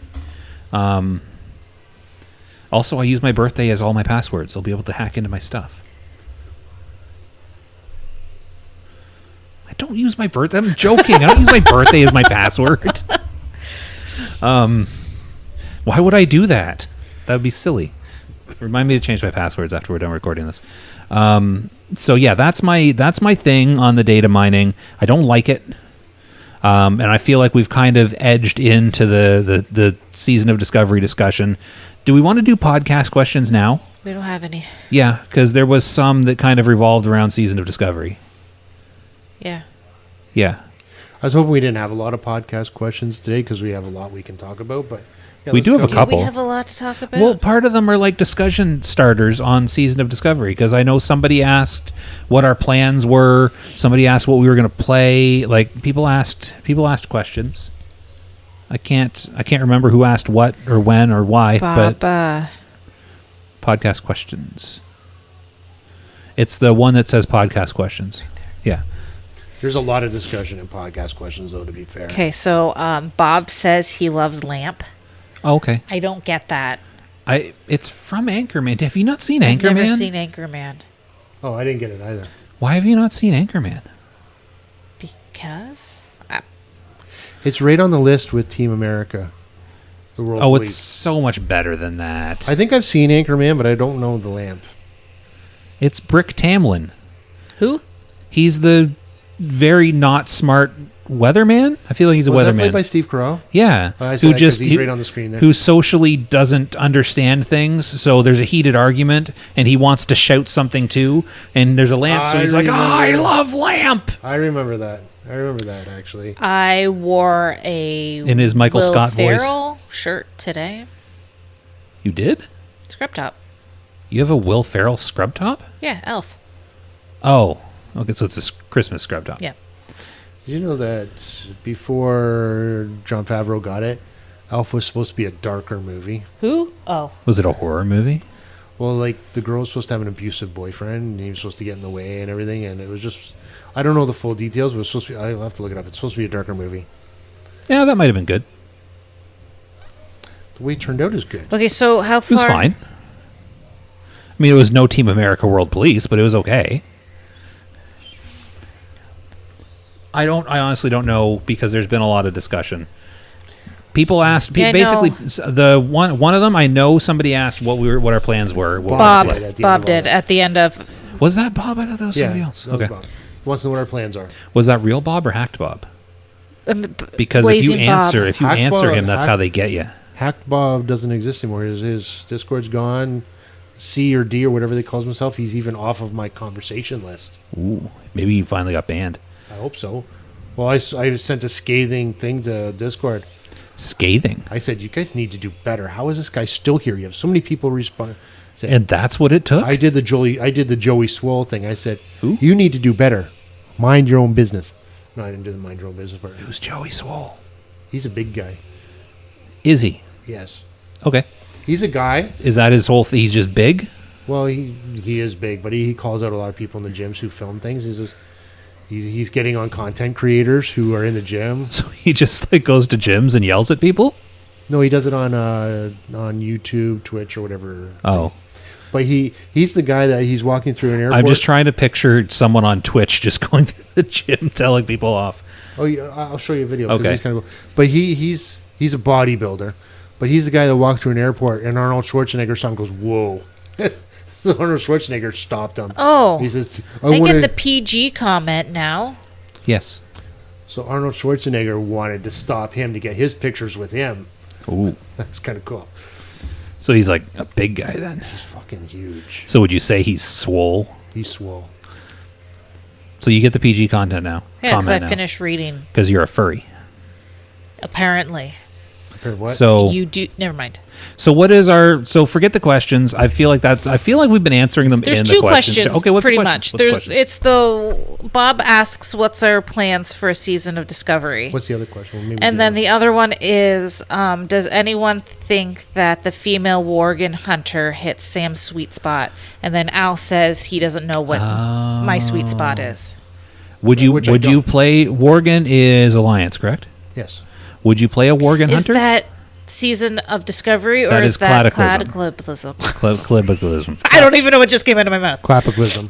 Also, I use my birthday as all my passwords. They'll be able to hack into my stuff. I don't use my birthday. I'm joking. I don't use my birthday as my password. Why would I do that? That would be silly. Remind me to change my passwords after we're done recording this. So yeah, that's my thing on the data mining. I don't like it. And I feel like we've kind of edged into the season of discovery discussion. Do we want to do podcast questions now? We don't have any. Yeah, because there was some that kind of revolved around season of discovery. Yeah. Yeah. I was hoping we didn't have a lot of podcast questions today because we have a lot we can talk about, but yeah, We let's do have go. a couple. We have a lot to talk about. Well, part of them are like discussion starters on Season of Discovery, because I know somebody asked what our plans were. Somebody asked what we were going to play. Like people asked questions. I can't remember who asked what or when or why, Bob, but podcast questions. It's the one that says podcast questions. Yeah. There's a lot of discussion in podcast questions, though, to be fair. okay, so Bob says he loves Lamp. Oh, okay. I don't get that. It's from Anchorman. Have you not seen I've Anchorman? never seen Anchorman. Oh, I didn't get it either. Why have you not seen Anchorman? Because? It's right on the list with Team America. The World Oh, Police. it's so much better than that. I think I've seen Anchorman, but I don't know the lamp. It's Brick Tamlin. Who? He's the very not smart weatherman. I feel like he's a Was that weatherman. played by Steve Carell? Yeah, Oh, I see that 'cause he's right on the screen there. who socially doesn't understand things. So there's a heated argument, and he wants to shout something too. And there's a lamp, so I he's like, remember "I that. love lamp." I remember that. Actually. I wore a In his Michael Will Scott voice. Ferrell shirt today. You did? Scrub top. You have a Will Ferrell scrub top? Yeah, Elf. Oh, okay. So it's a Christmas scrub top. Yeah. Did you know that before Jon Favreau got it, Elf was supposed to be a darker movie? Who? Oh. Was it a horror movie? Well, like, the girl was supposed to have an abusive boyfriend, and he was supposed to get in the way and everything, and it was just... I don't know the full details, but it's supposed to be... I'll have to look it up. It's supposed to be a darker movie. Yeah, that might have been good. The way it turned out is good. Okay, so how It was far? fine. I mean, it was no Team America World Police, but it was okay. I honestly don't know, because there's been a lot of discussion. People asked, Yeah, basically, no. the one of them, I know somebody asked what our plans were. Bob. did at the end Bob of all did that. at the end of. Was that Bob? I thought that was Yeah, somebody else. that was Okay. Bob. He wants to know what our plans are. Was that real Bob or hacked Bob? Because Blazing if Bob. you Hacked answer Bob- him, that's how they get you. Hacked Bob doesn't exist anymore. His Discord's gone. C or D or whatever they calls himself, he's even off of my conversation list. Ooh, maybe you finally got banned. I hope so. Well, I sent a scathing thing to Discord. Scathing. I said, you guys need to do better. How is this guy still here? You have so many people respond. And that's what it took? I did the Joey Swole thing. I said, Who? you need to do better. Mind your own business. No, I didn't do the mind your own business part. Who's Joey Swole? He's a big guy. Is he? Yes. Okay. He's a guy. Is that his whole he's just big? Well, he is big, but he calls out a lot of people in the gyms who film things. He's getting on content creators who are in the gym. So he just like goes to gyms and yells at people? No, he does it on YouTube, Twitch, or whatever. Oh. But he's the guy that he's walking through an airport. I'm just trying to picture someone on Twitch just going through the gym telling people off. Oh, yeah, I'll show you a video. 'cause Okay. He's kind of, but he's a bodybuilder. But he's the guy that walked through an airport, and Arnold Schwarzenegger saw him and goes, whoa. So Arnold Schwarzenegger stopped him. Oh. He says, I get the PG comment now. Yes. So Arnold Schwarzenegger wanted to stop him to get his pictures with him. Ooh. That's kind of cool. So he's like a big guy then. He's fucking huge. So would you say he's swole? He's swole. So you get the PG content now? Yeah, because I finished reading. Because you're a furry. Apparently. Heard what? So You do. Never mind. So what is our? So forget the questions. I feel like we've been answering them. There's in two the questions. questions. Okay, what's pretty the much. questions? What's the There's. questions? It's the Bob asks, "What's our plans for a season of Discovery?" What's the other question? Well, maybe And then the other one is, does anyone think that the female Worgen hunter hits Sam's sweet spot? And then Al says he doesn't know what my sweet spot is. Would you Which I would you don't. play Worgen is Alliance, correct? Yes. Would you play a Worgen Is hunter? that season of Discovery or That is is that Cataclysm. Cataclysm? Clibicalism. I don't even know what just came out of my mouth. Clapicalism.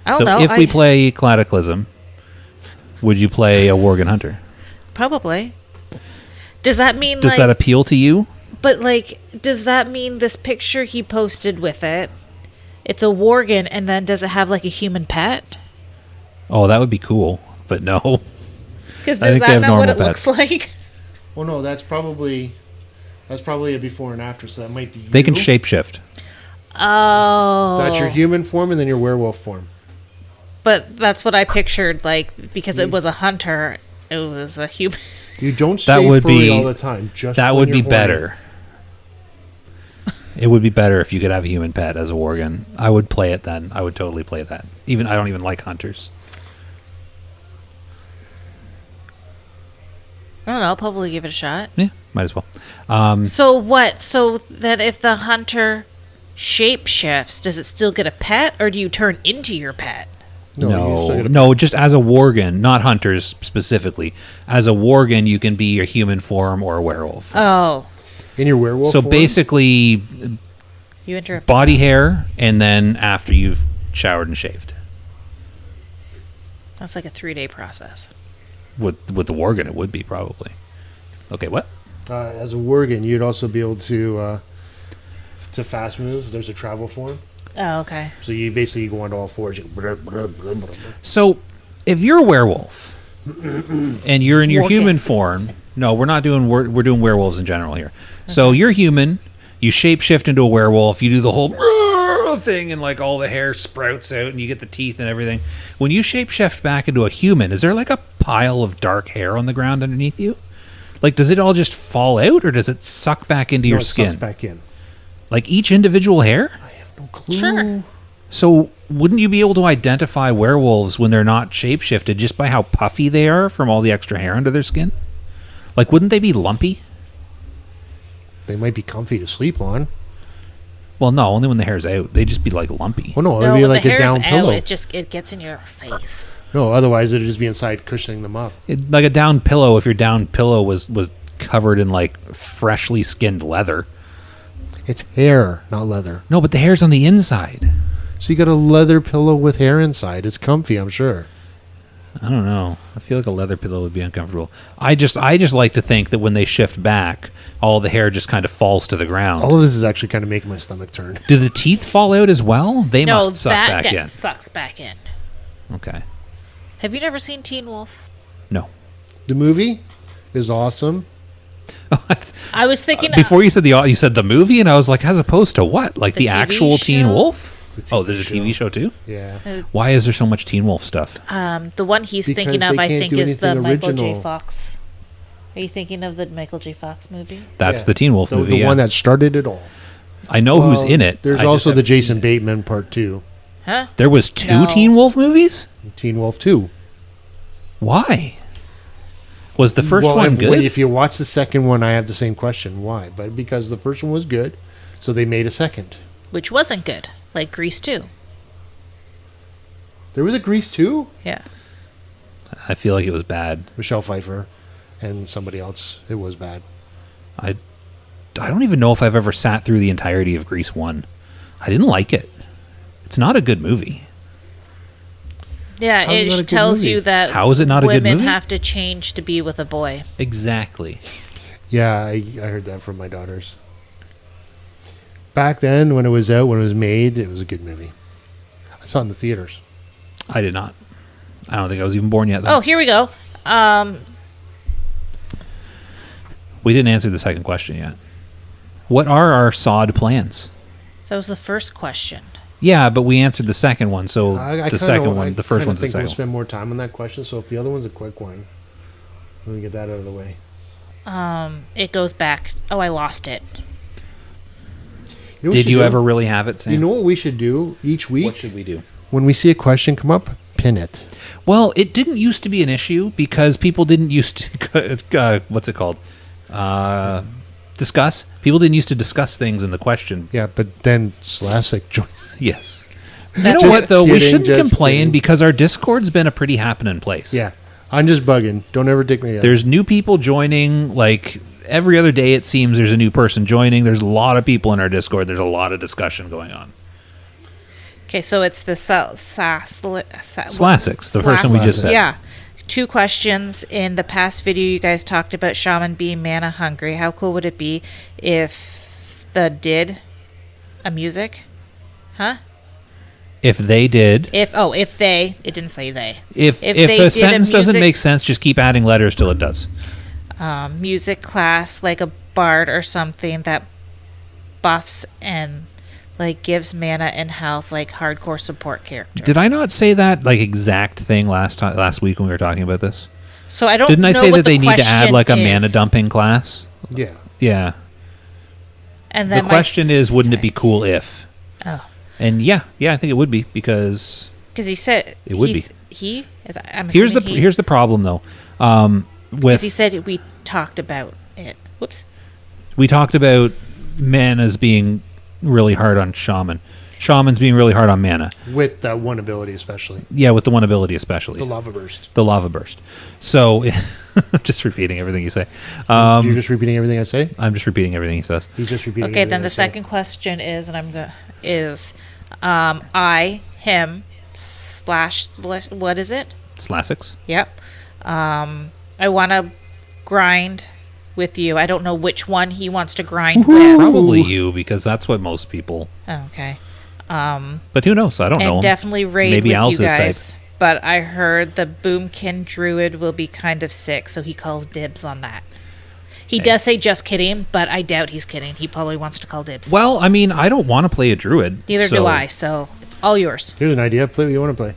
I don't So know. if we play Cataclysm, would you play a Worgen hunter? Probably. Does that mean Does that appeal to you? But like, does that mean this picture he posted with it? It's a Worgen, and then does it have like a human pet? Oh, that would be cool, but no. Because I does think they that have not what normal it looks like? Well, no, that's probably a before and after, so that might be you. They can shapeshift. Oh, That's your human form and then your werewolf form. but that's what I pictured. Like, because it was a hunter, it was a human. You don't That stay would furry be all the time. Just that when would be you're horny. better. It would be better if you could have a human pet as a Worgen. I would play it then. I would totally play that. Even I don't even like hunters. I don't know. I'll probably give it a shot. Yeah, might as well. So what? So that if the hunter shapeshifts, does it still get a pet, or do you turn into your pet? you still No, gotta- no, just as a Worgen, not hunters specifically. As a Worgen, you can be your human form or a werewolf. Oh, In your werewolf So form? you basically, enter a body hair, and then after you've showered and shaved. That's like a 3-day process. With the Worgen, it would be probably. Okay, what? As a Worgen, you'd also be able to fast move. There's a travel form. Oh, okay. So you basically go onto all fours. You So, if you're a werewolf and you're in your Worgen. human form, no, we're not doing we're doing werewolves in general here. So you're human, you shapeshift into a werewolf, you do the whole thing, and like all the hair sprouts out, and you get the teeth and everything. When you shapeshift back into a human, is there like a pile of dark hair on the ground underneath you? Like, does it all just fall out, or does it suck back into your it sucks skin? back in. Like each individual hair? I have no clue. Sure. So wouldn't you be able to identify werewolves when they're not shapeshifted just by how puffy they are from all the extra hair under their skin? Like, wouldn't they be lumpy? They might be comfy to sleep on. Well, no, only when the hair's out. They'd just be like lumpy. Well, no, No, it'd be when like the a hair's down out, pillow. it gets in your face. No, otherwise it'd just be inside cushioning them up. Like a down pillow, if your down pillow was covered in like freshly skinned leather. It's hair, not leather. No, but the hair's on the inside. So you got a leather pillow with hair inside. It's comfy, I'm sure. I don't know. I feel like a leather pillow would be uncomfortable. I just like to think that when they shift back, all the hair just kind of falls to the ground. All of this is actually kind of making my stomach turn. Do the teeth fall out as well? They No, must suck that back in. sucks back in. Okay. Have you never seen Teen Wolf? No. The movie is awesome. I was thinking Before you said you said the movie, and I was like, as opposed to what? Like The the, TV actual Teen show? Wolf? The Oh, TV there's a TV show too? Yeah. Why is there so much Teen Wolf stuff? the one he's Because thinking of, they I can't think, do is the anything Michael J. original. Fox. Are you thinking of the Michael J. Fox movie? That's Yeah. the Teen Wolf The, movie. the yeah. one that started it all. I know who's Well, in it. There's I just also the haven't seen Jason it. Bateman part 2. Huh? There was 2 No. Teen Wolf movies? Teen Wolf 2. Why? Was the first Well, one good? If you watch the second one, I have the same question. Why? But because the first one was good, so they made a second. Which wasn't good, like Grease 2. There was a Grease 2? Yeah. I feel like it was bad. Michelle Pfeiffer and somebody else. It was bad. I don't even know if I've ever sat through the entirety of Grease 1. I didn't like it. It's not a good movie. Yeah, How is that a it good tells movie? you that How is it not a good women movie? have to change to be with a boy. Exactly. Yeah, I heard that from my daughters. Back then, when it was out, when it was made, it was a good movie. I saw it in the theaters. I did not. I don't think I was even born yet. Though. Oh, here we go. We didn't answer the second question yet. What are our sod plans? That was the first question. Yeah, but we answered the second one, so the first I one's the think second we'll one. spend more time on that question. So if the other one's a quick one, let me get that out of the way. It goes back. Oh, I lost it. You know what we Did should you do? ever really have it, Sam? You know what we should do each week? What should we do? When we see a question come up, pin it. Well, it didn't used to be an issue because people didn't used to what's it called? Discuss. People didn't used to discuss things in the question. Yeah, but then Slasic joins. Yes. You That's know what though? We kidding, shouldn't just complain kidding. because our Discord's been a pretty happening place. Yeah, I'm just bugging. Don't ever dick me up. There's new people joining like every other day it seems there's a new person joining. There's a lot of people in our Discord. There's a lot of discussion going on. Okay, so it's the Slasics, the person we just said. Yeah. 2 questions. In the past video, you guys talked about shaman being mana hungry. How cool would it be if the did a music? Huh? If they did, If they, it didn't say they. if they did a a sentence doesn't music- make sense, just keep adding letters till it does. Music class, like a bard or something that buffs and like gives mana and health, like hardcore support character. Did I not say that like exact thing last week when we were talking about this? So I don't. Didn't I know say what that the they need to add question like a is. mana dumping class? yeah. Yeah. And The then question is, wouldn't it be cool if? Oh, And yeah, I think it would be because because he said It would be. He. I'm here's the assuming he, here's the problem though. 'cause With he said we talked about it. Whoops. we talked about manas being really hard on shamans being really hard on mana. With that one ability, especially Yeah, with the one ability especially. the lava burst. The lava burst. So just repeating everything you say. You're just repeating everything I say. I'm just repeating everything he says. He's just repeating. Okay, everything then I the say. second question is, and I'm going is, I him slash what is it? Slasics. Yep. I want to grind with you. I don't know which one he wants to grind with. Probably you because that's what most people. Oh, okay. But who knows? I don't know. And him. definitely raid Maybe with Al's you his guys. But I heard the Boomkin Druid will be kind of sick, so he calls dibs on that. He does say just kidding, but I doubt he's kidding. He probably wants to call dibs. Well, I mean, I don't want to play a druid. Neither so- do I, so all yours. Here's an idea. Play what you want to play.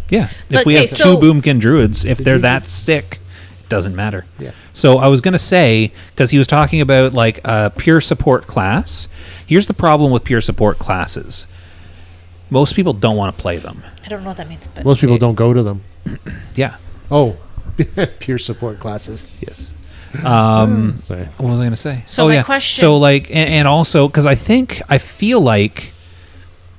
Yeah. But, If we okay, have so- 2 Boomkin druids, if they're that sick, it doesn't matter. Yeah. So I was going to say, because he was talking about like a pure support class. Here's the problem with pure support classes. Most people don't want to play them. I don't know what that means, but Most people don't go to them. Yeah. Oh, pure support classes. Yes. Sorry. What was I going to say? So my question- So like, and also because I feel like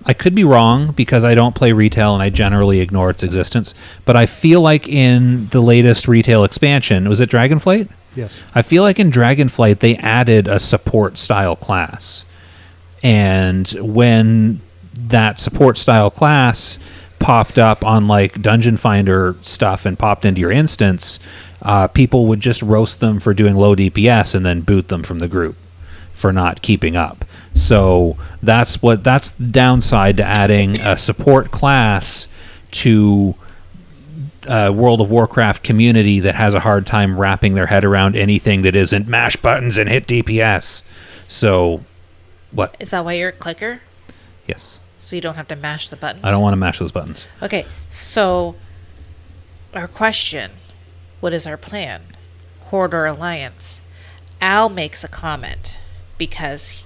I could be wrong because I don't play retail and I generally ignore its existence. But I feel like in the latest retail expansion, was it Dragonflight? Yes. I feel like in Dragonflight they added a support style class, and when that support style class popped up on like Dungeon Finder stuff and popped into your instance, people would just roast them for doing low DPS and then boot them from the group for not keeping up. So that's the downside to adding a support class to World of Warcraft community that has a hard time wrapping their head around anything that isn't mash buttons and hit DPS. So what? is that why you're a clicker? Yes. So you don't have to mash the buttons? I don't want to mash those buttons. Okay, so our question, what is our plan? Horde or Alliance, Al makes a comment because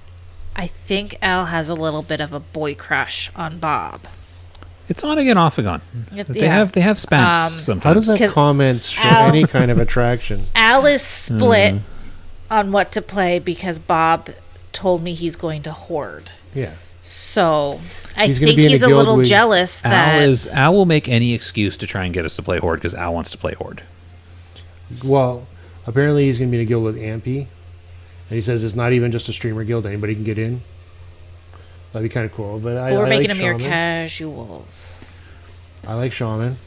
I think Al has a little bit of a boy crush on Bob. It's on again, off again. They Yeah. have spats sometimes. How does that 'Cause comment show Al- any kind of attraction? Al is split on what to play because Bob told me he's going to Horde. Yeah. So I He's gonna think be in a he's a guild little with- jealous that Al will make any excuse to try and get us to play Horde because Al wants to play Horde. Well, apparently he's going to be in a guild with Ampy. And he says it's not even just a streamer guild. Anybody can get in. That'd be kind of cool. But I we're I making like them your Shaman. casuals. I like Shaman.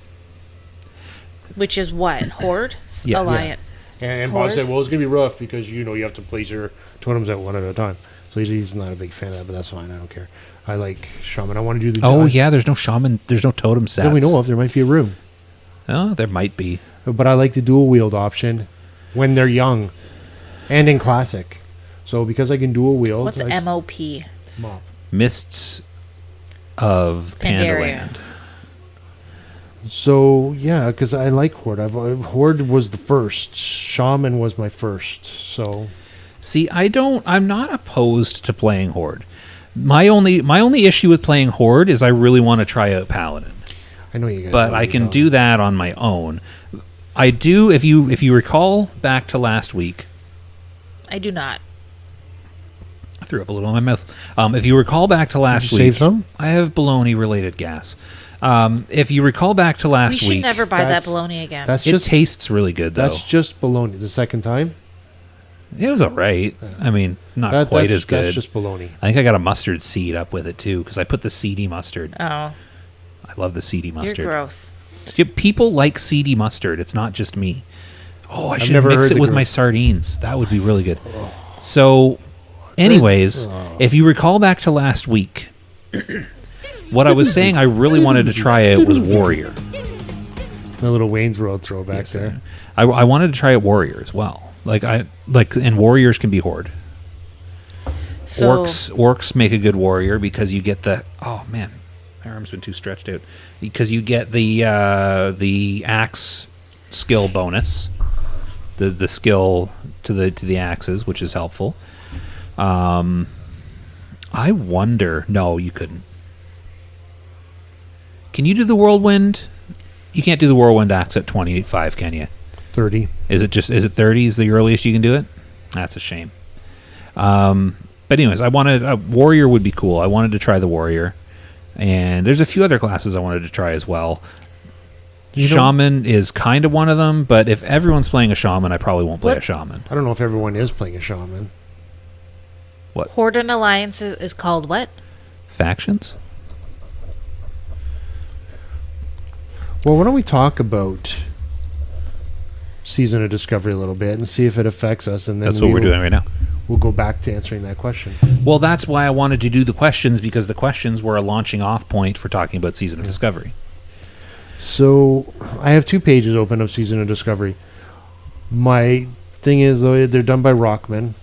Which is what? Horde? Yeah. Alliance. And Bob Horde? said, well, it's going to be rough because, you have to place your totems at one at a time. So he's not a big fan of that, but that's fine. I don't care. I like Shaman. I want to do the... Oh, yeah, there's no shaman. There's no totem sets. That we know of. There might be a room. Oh, there might be. But I like the dual wield option when they're young and in Classic. So because I can dual wield... What's MOP? Mop. Mists of Pandaria. Pandaland. So, yeah, because I like Horde. Horde was the first. Shaman was my first. So... See, I'm not opposed to playing Horde. My only issue with playing Horde is I really want to try out Paladin. I know you guys. But I can do that on my own. I do, if you recall back to last week. I do not. I threw up a little in my mouth. If you recall back to last Did you week, save some? I have baloney-related gas. If you recall back to last We should week, never buy that that's- bologna again. That's it just tastes really good though. that's just baloney. The second time, It was alright. I mean, not That- quite that's, as good. That's just baloney. I think I got a mustard seed up with it too because I put the seedy mustard. Oh, I love the seedy mustard. you're gross. Yeah, people like seedy mustard. It's not just me. Oh, I should never mix heard it the with gr- my sardines. That would be really good. So, anyways, if you recall back to last week, what I was saying I really wanted to try out was Warrior. A little Wayne's World throwback Yes, there. I wanted to try out Warrior as well. And Warriors can be Horde. So Orcs make a good warrior because you get the my arm's been too stretched out because you get the axe skill bonus, the skill to the axes, which is helpful. I wonder. No, you couldn't. Can you do the whirlwind? You can't do the whirlwind axe at 25, can you? 30. Is it 30 is the earliest you can do it? That's a shame. But anyways, I wanted a warrior would be cool. I wanted to try the warrior, and there's a few other classes I wanted to try as well. Shaman is kind of one of them, but if everyone's playing a shaman, I probably won't play a shaman. I don't know if everyone is playing a shaman. Horde and Alliance is called what? Factions? Well, why don't we talk about Season of Discovery a little bit and see if it affects us, and then That's what we're doing right now. We'll go back to answering that question. Well, that's why I wanted to do the questions, because the questions were a launching off point for talking about Season of Discovery. So I have 2 pages open of Season of Discovery. My thing is, though, they're done by Rockman.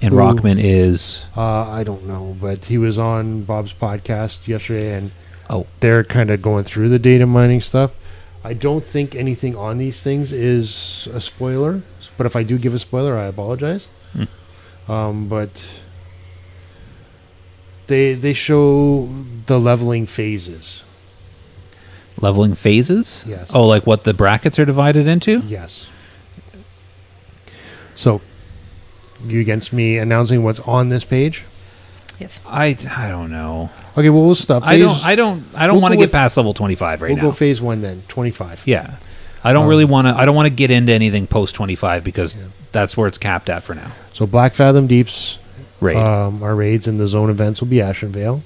And Who- Rockman is... I don't know, but he was on Bob's podcast yesterday, and Oh. they're kind of going through the data mining stuff. I don't think anything on these things is a spoiler, but if I do give a spoiler, I apologize. But they show the leveling phases. Leveling phases? Yes. Oh, like what the brackets are divided into? Yes. So, you against me announcing what's on this page? Yes. I don't know. Okay, well, we'll stop. I don't We'll want to go get with- past level 25 right We'll now. go phase 1 then, 25. Yeah. I don't really want to. I don't want to get into anything post 25 because that's where it's capped at for now. So Black Fathom Deeps Raid. our raids, and the zone events will be Ashenvale.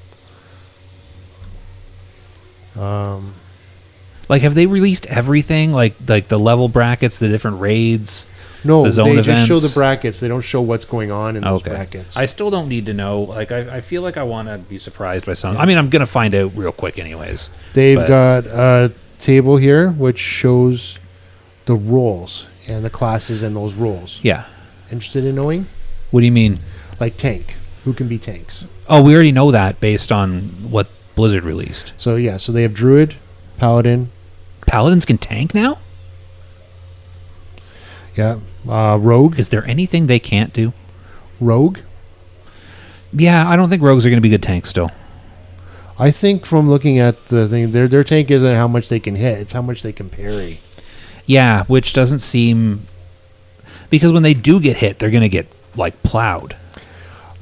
Like, have they released everything? Like the level brackets, the different raids. No, The zone they just show the events. brackets. They don't show what's going on in those Okay. brackets. I still don't need to know. Like, I feel like I want to be surprised by something. I mean, I'm gonna find out real quick, anyways. They've but- got a table here which shows the roles and the classes and those roles. Yeah. Interested in knowing? What do you mean? Like tank. Who can be tanks? Oh, we already know that based on what Blizzard released. So yeah, so they have Druid, Paladin. Paladins can tank now? Yeah. Rogue. Is there anything they can't do? Rogue. Yeah, I don't think rogues are going to be good tanks still. I think from looking at the thing, their tank isn't how much they can hit; it's how much they can parry. Yeah, which doesn't seem, because when they do get hit, they're going to get like plowed.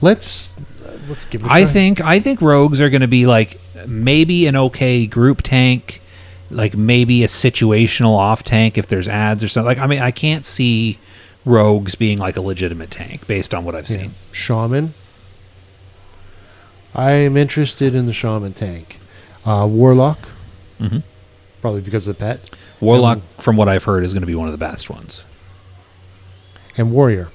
Let's give it a try. I think rogues are going to be like maybe an okay group tank, like maybe a situational off tank if there's ads or something. Like, I mean, I can't see rogues being like a legitimate tank based on what I've seen. Shaman. I am interested in the Shaman tank. Warlock. Mm-hmm. Probably because of the pet. Warlock, from what I've heard, is going to be one of the best ones. And Warrior.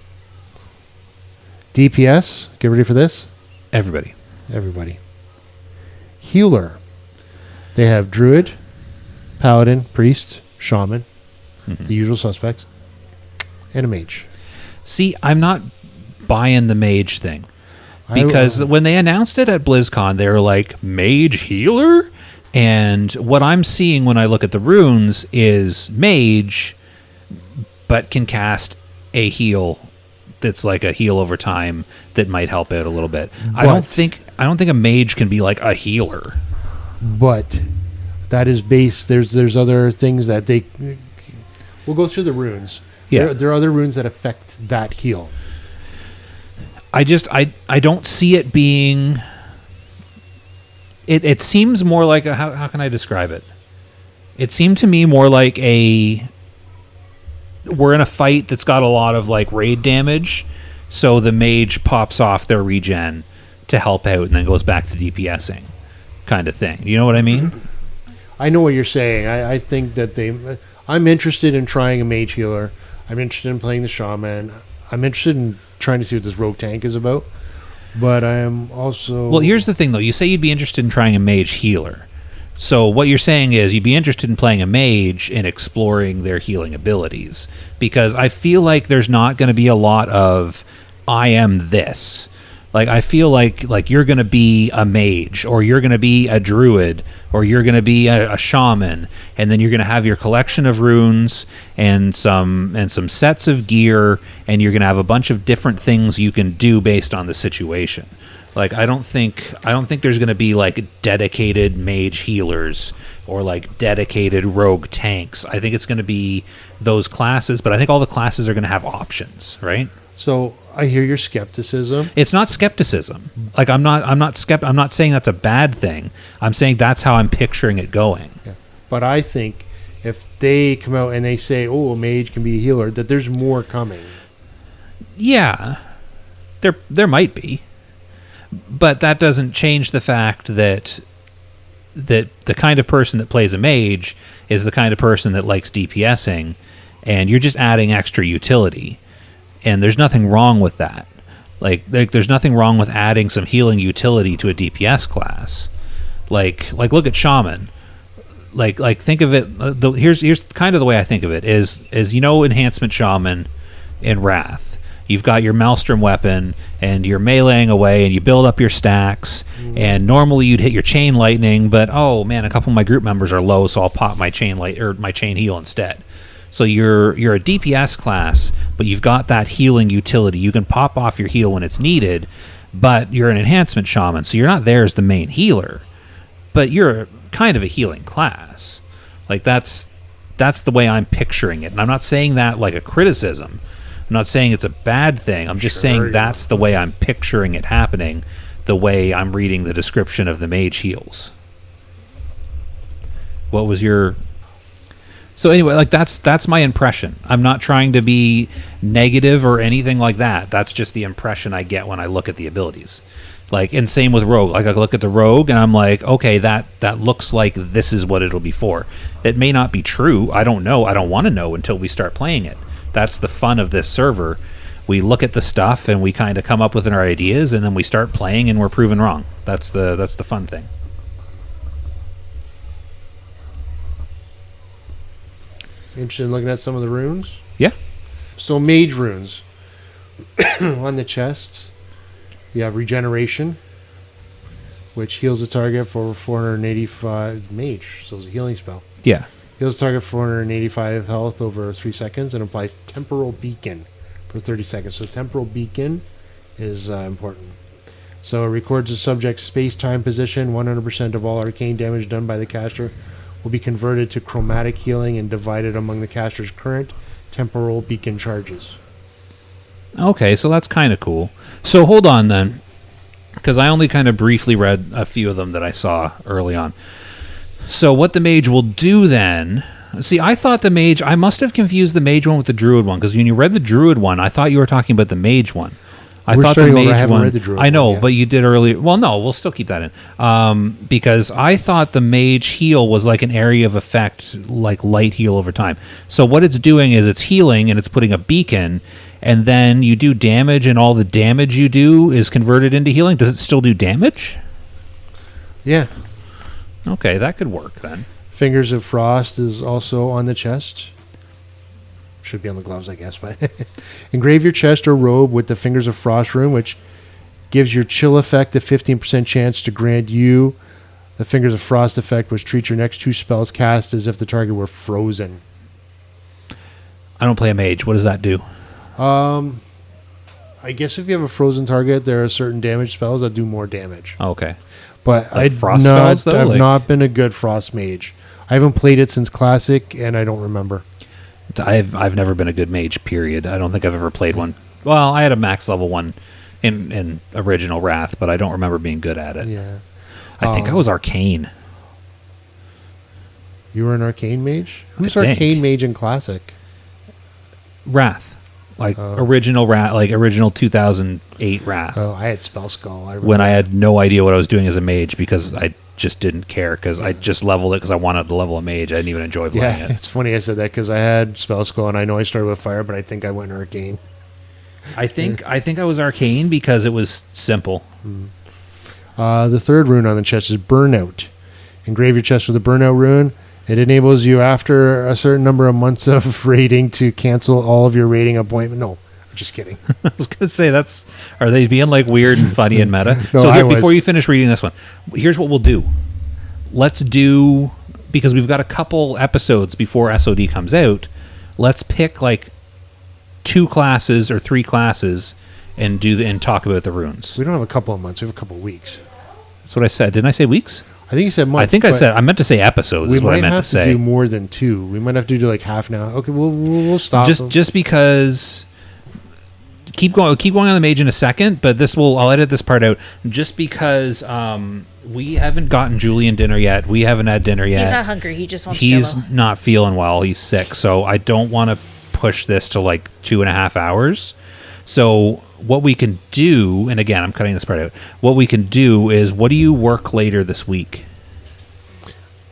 DPS. Get ready for this. Everybody. Healer. They have Druid, Paladin, Priest, Shaman, the usual suspects, and a Mage. See, I'm not buying the mage thing. Because when they announced it at BlizzCon, they were like, mage healer? And what I'm seeing when I look at the runes is mage, but can cast a heal that's like a heal over time that might help out a little bit. I don't think a mage can be like a healer. But that is based. There's other things that they. We'll go through the runes. Yeah. There are other runes that affect that heal. I don't see it being. It seems more like how can I describe it? It seemed to me more like we're in a fight that's got a lot of like raid damage, so the mage pops off their regen to help out and then goes back to DPSing, kind of thing. You know what I mean? I know what you're saying. I think that I'm interested in trying a mage healer. I'm interested in playing the shaman. I'm interested in trying to see what this rogue tank is about. But I am also... Well, here's the thing, though. You say you'd be interested in trying a mage healer. So what you're saying is you'd be interested in playing a mage and exploring their healing abilities. Because I feel like there's not going to be a lot of, I am this. Like, I feel like you're going to be a mage, or you're going to be a druid, or you're going to be a shaman, and then you're going to have your collection of runes and some sets of gear, and you're going to have a bunch of different things you can do based on the situation. Like, I don't think there's going to be like dedicated mage healers or like dedicated rogue tanks. I think it's going to be those classes, but I think all the classes are going to have options, right? So I hear your skepticism. It's not skepticism. Like, I'm not saying that's a bad thing. I'm saying that's how I'm picturing it going. Yeah. But I think if they come out and they say, "Oh, a mage can be a healer," that there's more coming. Yeah, there might be, but that doesn't change the fact that the kind of person that plays a mage is the kind of person that likes DPSing, and you're just adding extra utility. And there's nothing wrong with that. Like there's nothing wrong with adding some healing utility to a DPS class. Like look at Shaman. Like think of it. Here's kind of the way I think of it is Enhancement Shaman in Wrath. You've got your Maelstrom weapon and you're meleeing away and you build up your stacks. And normally you'd hit your Chain Lightning, but oh man, a couple of my group members are low, so I'll pop my Chain Heal instead. So you're a DPS class, but you've got that healing utility. You can pop off your heal when it's needed, but you're an enhancement shaman, so you're not there as the main healer, but you're kind of a healing class. Like that's the way I'm picturing it. And I'm not saying that like a criticism. I'm not saying it's a bad thing. I'm just saying that's the way I'm picturing it happening, the way I'm reading the description of the mage heals. What was your... So anyway, like that's my impression. I'm not trying to be negative or anything like that. That's just the impression I get when I look at the abilities. Like, and same with Rogue. Like I look at the Rogue and I'm like, okay, that looks like this is what it'll be for. It may not be true. I don't know. I don't want to know until we start playing it. That's the fun of this server. We look at the stuff and we kind of come up with our ideas, and then we start playing and we're proven wrong. That's the fun thing. Interested in looking at some of the runes? Yeah. So mage runes. On the chest, you have regeneration, which heals the target for 485 mage. So it's a healing spell. Yeah. Heals target 485 health over 3 seconds and applies temporal beacon for 30 seconds. So temporal beacon is important. So it records the subject's space-time position. 100% of all arcane damage done by the caster will be converted to chromatic healing and divided among the caster's current temporal beacon charges. Okay, so that's kind of cool. So hold on then, because I only kind of briefly read a few of them that I saw early on. So what the mage will do then... See, I thought the mage... I must have confused the mage one with the druid one, because when you read the druid one, I thought you were talking about the mage one. I haven't read the druid I know, one yet. but you did earlier. Well, no, we'll still keep that in. Because I thought the mage heal was like an area of effect, like light heal over time. So what it's doing is it's healing and it's putting a beacon, and then you do damage, and all the damage you do is converted into healing. Does it still do damage? Yeah. Okay, that could work then. Fingers of Frost is also on the chest. Should be on the gloves, I guess. But engrave your chest or robe with the Fingers of Frost rune, which gives your chill effect a 15% chance to grant you the Fingers of Frost effect, which treats your next 2 spells cast as if the target were frozen. I don't play a mage. What does that do? I guess if you have a frozen target, there are certain damage spells that do more damage. Okay. But Like frost spells, though? I've Like- not been a good Frost mage. I haven't played it since Classic, and I don't remember. I've never been a good mage, period. I don't think I've ever played one. Well, I had a max level one in original Wrath, but I don't remember being good at it. Yeah. I think I was arcane. You were an arcane mage? Who's I think. arcane mage in Classic? Wrath. Like original Wrath, like original 2008 Wrath. Oh, I had Spell Skull. I remember. When I had no idea what I was doing as a mage because I just didn't care, because I just leveled it because I wanted to level a mage. I didn't even enjoy playing Yeah, it. it's funny I said that because I had Spell Skull, and I know I started with fire, but I think I went arcane. I think I was arcane because it was simple. The third rune on the chest is Burnout. Engrave your chest with the Burnout rune. It enables you, after a certain number of months of raiding, to cancel all of your raiding appointments. No, I'm just kidding. I was gonna say are they being like weird and funny and meta? No, So I was. before you finish reading this one, here's what we'll do. Let's do, because we've got a couple episodes before SOD comes out. Let's pick like 2 classes or 3 classes and talk about the runes. We don't have a couple of months. We have a couple of weeks. That's what I said. Didn't I say weeks? I think you said months. I think I meant to say episodes. We Is what I might meant have to say. do more than 2. We might have to do like half now. Okay, we'll stop. Just because. Keep going on the mage in a second, but I'll edit this part out. Just because we haven't gotten Julian dinner yet. We haven't had dinner yet. He's not hungry. He just wants He's Jell-O. not feeling well. He's sick, so I don't want to push this to like 2.5 hours. So what we can do, and again, I'm cutting this part out. What we can do is, what do you work later this week?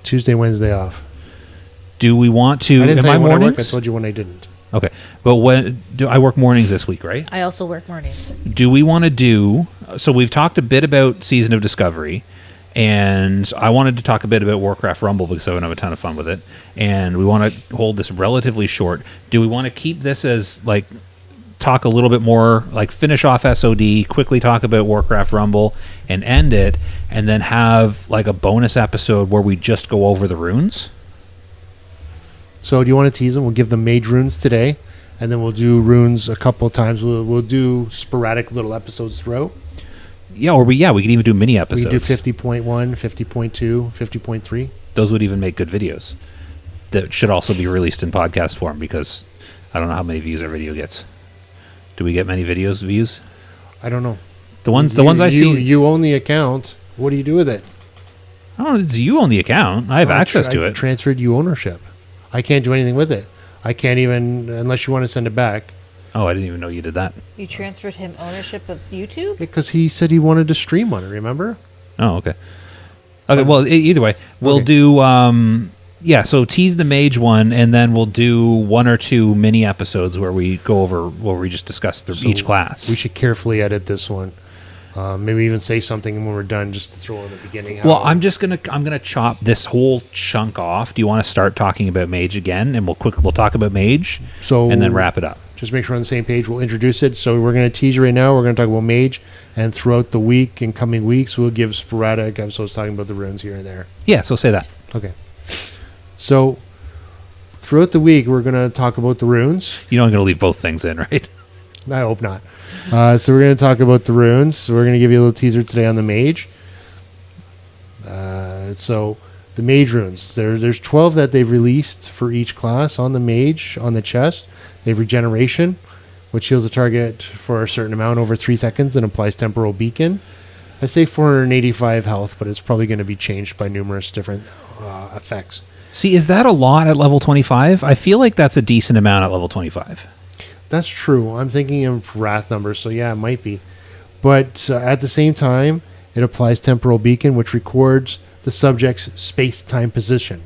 Tuesday, Wednesday off. Do we want to? I didn't Am tell I you when I work. I mornings? told you when I didn't. Okay, but when do I work mornings this week? Right? I also work mornings. Do we want to do? So we've talked a bit about Season of Discovery, and I wanted to talk a bit about Warcraft Rumble because I've been having a ton of fun with it, and we want to hold this relatively short. Do we want to keep this as like talk a little bit more, like finish off SOD, quickly talk about Warcraft Rumble, and end it, and then have like a bonus episode where we just go over the runes? So do you want to tease them? We'll give them mage runes today, and then we'll do runes a couple of times. We'll do sporadic little episodes throughout. Yeah, we can even do mini We episodes. can do 50.1, 50.2, 50.3. Those would even make good videos that should also be released in podcast form, because I don't know how many views our video gets. Do we get many views? I don't know. The ones I see. You own the account. What do you do with it? I don't know. It's you own the account. I have access to I it. transferred you ownership. I can't do anything with it. I can't even, unless you want to send it back. Oh, I didn't even know you did that. You transferred him ownership of YouTube? Because he said he wanted to stream on it, remember? Oh, okay. Okay, well, either way, we'll Okay. do, so tease the mage one, and then we'll do 1 or 2 mini episodes where we go over, where we just discuss each class. We should carefully edit this one. Maybe even say something when we're done, just to throw in the beginning. Well, I'm gonna chop this whole chunk off. Do you want to start talking about mage again, and we'll talk about mage, and then wrap it up. Just make sure we're on the same page. We'll introduce it. So we're going to tease you right now. We're going to talk about mage, and throughout the week and coming weeks, we'll give sporadic episodes talking about the runes here and there. Yeah, so say that. Okay. So throughout the week, we're going to talk about the runes. You know I'm going to leave both things in, right? I hope not. So we're going to talk about the runes. So we're going to give you a little teaser today on the mage. So the mage runes. There's 12 that they've released for each class on the mage, on the chest. They have regeneration, which heals the target for a certain amount over 3 seconds and applies temporal beacon. I say 485 health, but it's probably going to be changed by numerous different effects. See, is that a lot at level 25? I feel like that's a decent amount at level 25. That's true. I'm thinking of wrath numbers, so yeah, it might be. But at the same time, it applies temporal beacon, which records the subject's space-time position.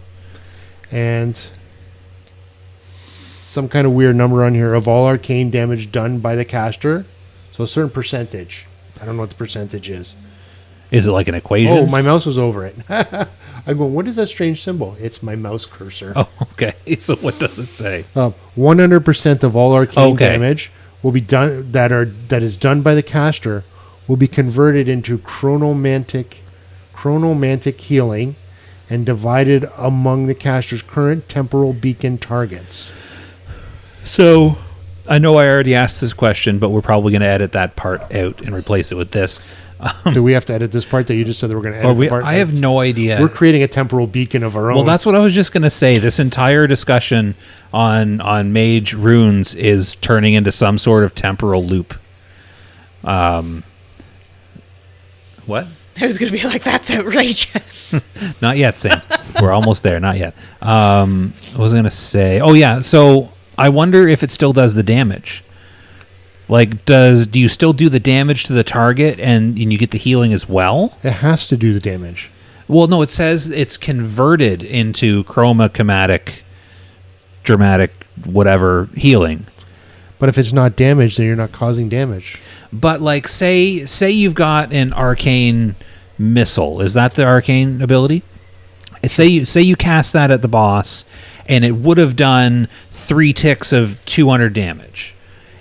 And some kind of weird number on here of all arcane damage done by the caster. So a certain percentage. I don't know what the percentage is. Is it like an equation? Oh, my mouse was over it. I'm going, what is that strange symbol? It's my mouse cursor. Oh, okay. So what does it say? 100% of all arcane Okay. damage will be done that is done by the caster will be converted into chronomantic healing and divided among the caster's current temporal beacon targets. So I know I already asked this question, but we're probably going to edit that part out and replace it with this. Do we have to edit this part that you just said that we're going to edit the part? I have no idea. We're creating a temporal beacon of our own. Well, that's what I was just going to say. This entire discussion on mage runes is turning into some sort of temporal loop. What? I was going to be like, that's outrageous. Not yet, Sam. We're almost there. Not yet. I was going to say, oh yeah. So I wonder if it still does the damage. Like, do you still do the damage to the target and you get the healing as well? It has to do the damage. Well, no, it says it's converted into chromatic, dramatic, whatever healing. But if it's not damaged, then you're not causing damage. But like, say you've got an arcane missile. Is that the arcane ability? Say you cast that at the boss, and it would have done 3 ticks of 200 damage.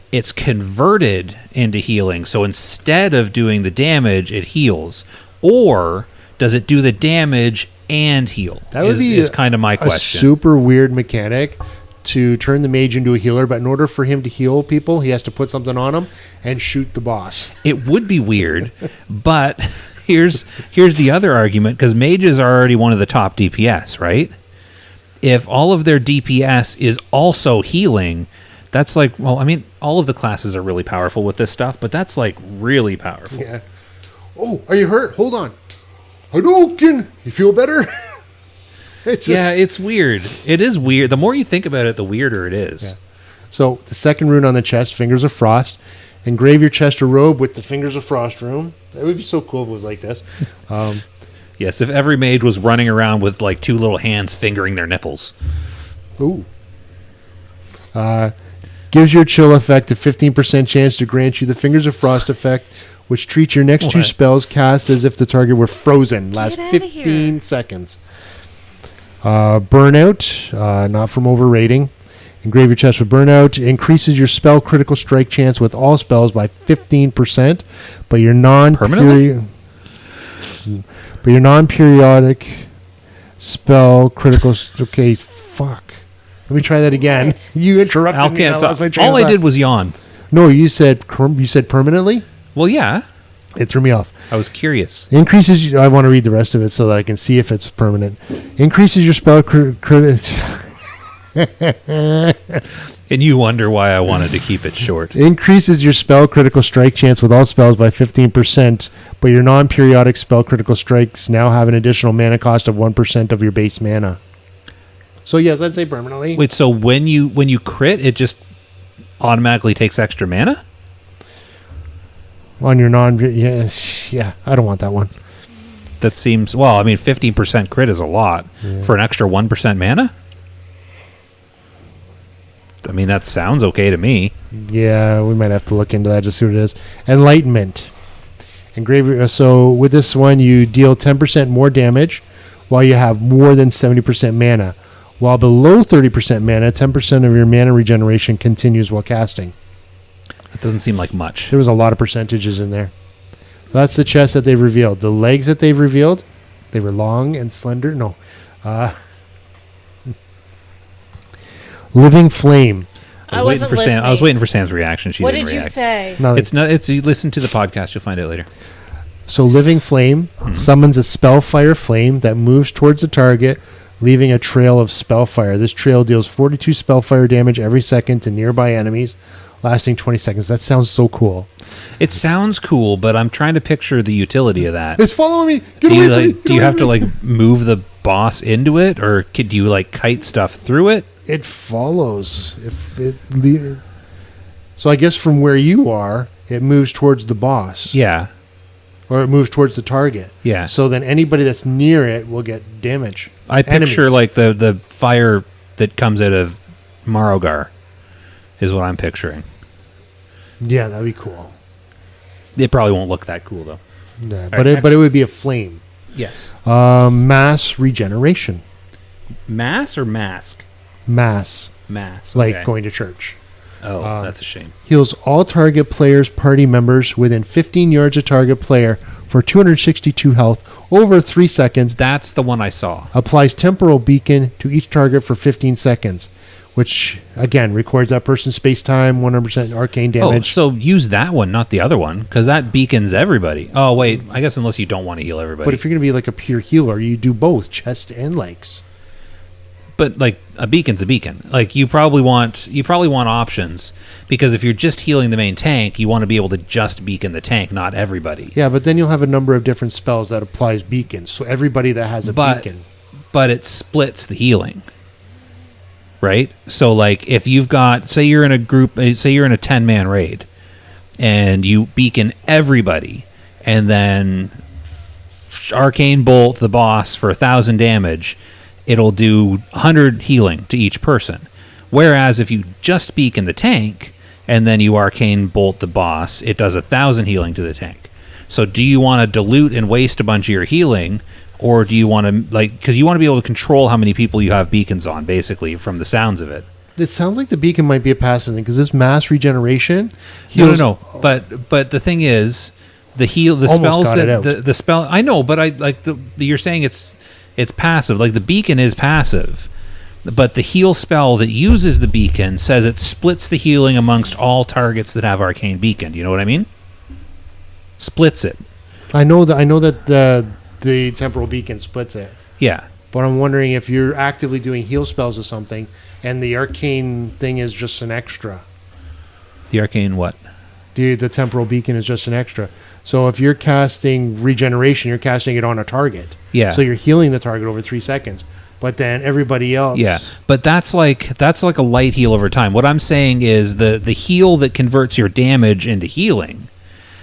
It's converted into healing. So instead of doing the damage, it heals. Or does it do the damage and heal? That would be is kind of my a question. super weird mechanic to turn the mage into a healer, but in order for him to heal people, he has to put something on him and shoot the boss. It would be weird, but here's the other argument, because mages are already one of the top DPS, right? If all of their DPS is also healing, that's like, well, I mean, all of the classes are really powerful with this stuff, but that's like really powerful. Yeah. Oh, are you hurt? Hold on. Hadouken! You feel better? It's weird. It is weird. The more you think about it, the weirder it is. Yeah. So the second rune on the chest, Fingers of Frost. Engrave your chest or robe with the Fingers of Frost rune. That would be so cool if it was like this. Yes, if every mage was running around with like 2 little hands fingering their nipples. Ooh. Gives your chill effect a 15% chance to grant you the Fingers of Frost effect, which treats your next 2 spells cast as if the target were frozen. Last outta 15 here. seconds. Burnout, not from overrating. Engrave your chest with Burnout. Increases your spell critical strike chance with all spells by 15%, but your non-periodic spell critical... Okay, fuck. Let me try that again. You interrupted me. I lost my train of All I thought. did was yawn. No, you said permanently? Well, yeah. It threw me off. I was curious. Increases... I want to read the rest of it so that I can see if it's permanent. Increases your spell... And you wonder why I wanted to keep it short. Increases your spell critical strike chance with all spells by 15%, but your non-periodic spell critical strikes now have an additional mana cost of 1% of your base mana. So yes, I'd say permanently. Wait, so when you crit, it just automatically takes extra mana? On your yeah, I don't want that one. That seems, well, I mean, 15% crit is a lot for an extra 1% mana. I mean, that sounds okay to me. Yeah, we might have to look into that to see what it is. Enlightenment. So with this one, you deal 10% more damage while you have more than 70% mana. While below 30% mana, 10% of your mana regeneration continues while casting. That doesn't seem like much. There was a lot of percentages in there. So that's the chest that they've revealed. The legs that they've revealed, they were long and slender. No. Living Flame. I wasn't listening. I was waiting for Sam's reaction. She What didn't did you react. say? No, It's not. It's you listen to the podcast. You'll find out later. So Living Flame summons a spellfire flame that moves towards the target, leaving a trail of spellfire. This trail deals 42 spellfire damage every second to nearby enemies, lasting 20 seconds. That sounds so cool. It sounds cool, but I'm trying to picture the utility of that. It's following me. Get Do away you from me. like? Do you have to like move the boss into it, or do you like kite stuff through it? It follows. So I guess from where you are, it moves towards the boss. Yeah. Or it moves towards the target. Yeah. So then anybody that's near it will get damage. I picture Enemies. like the fire that comes out of Marogar is what I'm picturing. Yeah, that'd be cool. It probably won't look that cool though. Yeah, right, but it would be a flame. Yes. Mass regeneration. Mass or mask? Mass. Mass. Like okay. going to church. Oh, that's a shame. Heals all target players' party members within 15 yards of target player for 262 health over 3 seconds. That's the one I saw. Applies temporal beacon to each target for 15 seconds, which again records that person's space time, 100% arcane damage. Oh, so use that one, not the other one, because that beacons everybody. Oh, wait. I guess unless you don't want to heal everybody. But if you're going to be like a pure healer, you do both chest and legs. But like a beacon's a beacon. Like you probably want options, because if you're just healing the main tank, you want to be able to just beacon the tank, not everybody. Yeah, but then you'll have a number of different spells that applies beacons. So everybody that has a beacon. But it splits the healing. Right? So like if you've got, say you're in a 10-man raid and you beacon everybody and then arcane bolt the boss for 1,000 damage, it'll do 100 healing to each person. Whereas if you just beacon the tank and then you arcane bolt the boss, it does 1,000 healing to the tank. So do you want to dilute and waste a bunch of your healing, or do you want to, like, because you want to be able to control how many people you have beacons on, basically, from the sounds of it. It sounds like the beacon might be a passive thing, because this mass regeneration No. But the thing is, the spells got it out. the spell. I know, but I like you're saying it's passive. Like the beacon is passive, but the heal spell that uses the beacon says it splits the healing amongst all targets that have arcane beacon. Do you know what I mean? Splits it. I know that the temporal beacon splits it. Yeah. But I'm wondering if you're actively doing heal spells or something, and the arcane thing is just an extra. The arcane what? The temporal beacon is just an extra. So if you're casting regeneration, you're casting it on a target. Yeah. So you're healing the target over 3 seconds. But then everybody else. Yeah, but that's like a light heal over time. What I'm saying is the heal that converts your damage into healing,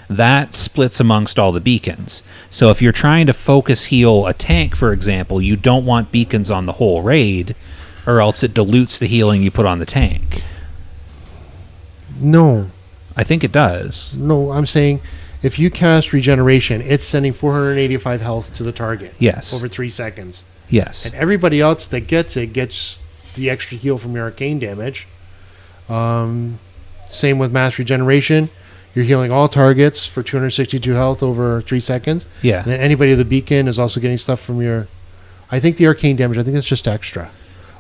that splits amongst all the beacons. So if you're trying to focus heal a tank, for example, you don't want beacons on the whole raid, or else it dilutes the healing you put on the tank. No. I think it does. No, I'm saying if you cast regeneration, it's sending 485 health to the target. Yes. Over 3 seconds. Yes. And everybody else that gets it gets the extra heal from your arcane damage. Same with mass regeneration. You're healing all targets for 262 health over 3 seconds. Yeah. And then anybody with the beacon is also getting stuff from your... I think the arcane damage, I think it's just extra.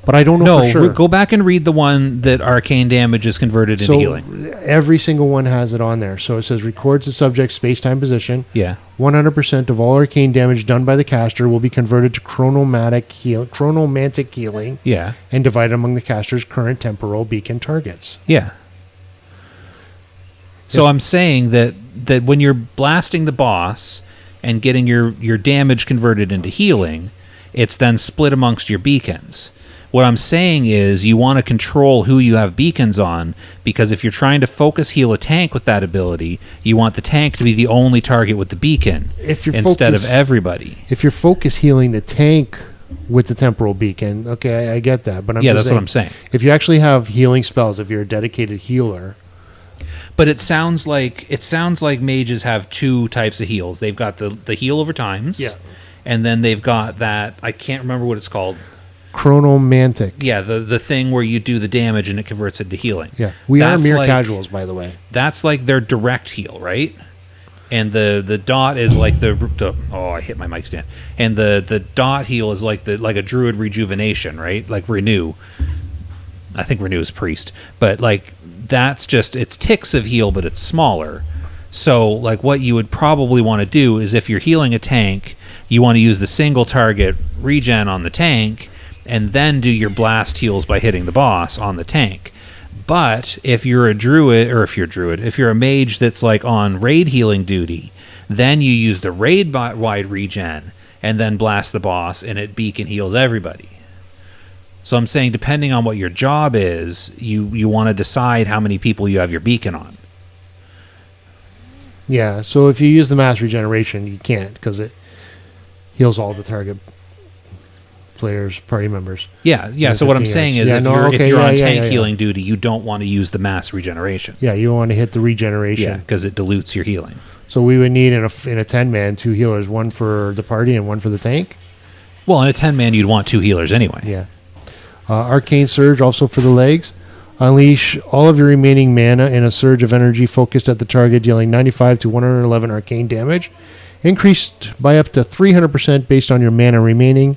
But I don't know for sure. Go back and read the one that arcane damage is converted into healing. Every single one has it on there. So it says records the subject's space-time position. Yeah. 100% of all arcane damage done by the caster will be converted to chronomantic healing. Yeah. And divided among the caster's current temporal beacon targets. Yeah. So I'm saying that when you're blasting the boss and getting your damage converted into healing, it's then split amongst your beacons. What I'm saying is you want to control who you have beacons on, because if you're trying to focus heal a tank with that ability, you want the tank to be the only target with the beacon instead of everybody. If you're focus healing the tank with the temporal beacon, okay, I get that. But that's what I'm saying. If you actually have healing spells, if you're a dedicated healer... But it sounds like mages have two types of heals. They've got the heal over times, and then they've got that, I can't remember what it's called. Chronomantic. Yeah, the thing where you do the damage and it converts it to healing. Yeah, we are mere casuals, by the way. That's like their direct heal, right? And the dot is like the I hit my mic stand. And the dot heal is like a druid rejuvenation, right? Like renew. I think renew is priest, but like that's just it's ticks of heal, but it's smaller. So like what you would probably want to do is if you're healing a tank, you want to use the single target regen on the tank, and then do your blast heals by hitting the boss on the tank. But if you're a druid, or if you're a mage that's like on raid healing duty, then you use the raid wide regen and then blast the boss, and it beacon heals everybody. So I'm saying, depending on what your job is, you want to decide how many people you have your beacon on. Yeah, so if you use the mass regeneration, you can't because it heals all the target players, party members. Yeah. So what I'm saying is, if you're on tank healing duty, you don't want to use the mass regeneration. Yeah, you want to hit the regeneration. Yeah, because it dilutes your healing. So we would need in a 10-man 2 healers, one for the party and one for the tank. Well, in a 10-man, you'd want 2 healers anyway. Yeah. Arcane Surge also for the legs. Unleash all of your remaining mana in a surge of energy focused at the target, dealing 95 to 111 arcane damage, increased by up to 300% based on your mana remaining.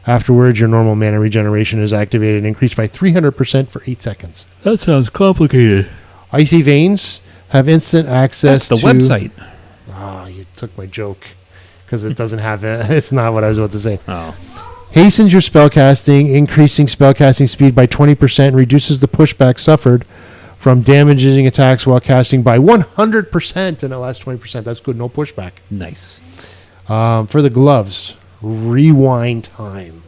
Afterwards, your normal mana regeneration is activated and increased by 300% for 8 seconds. That sounds complicated. Icy Veins have instant access That's to... the website. Oh, you took my joke. Because it doesn't have it. It's not what I was about to say. Oh. Hastens your spellcasting, increasing spellcasting speed by 20%, and reduces the pushback suffered from damaging attacks while casting by 100% in the last 20%. That's good. No pushback. Nice. For the gloves, rewind time.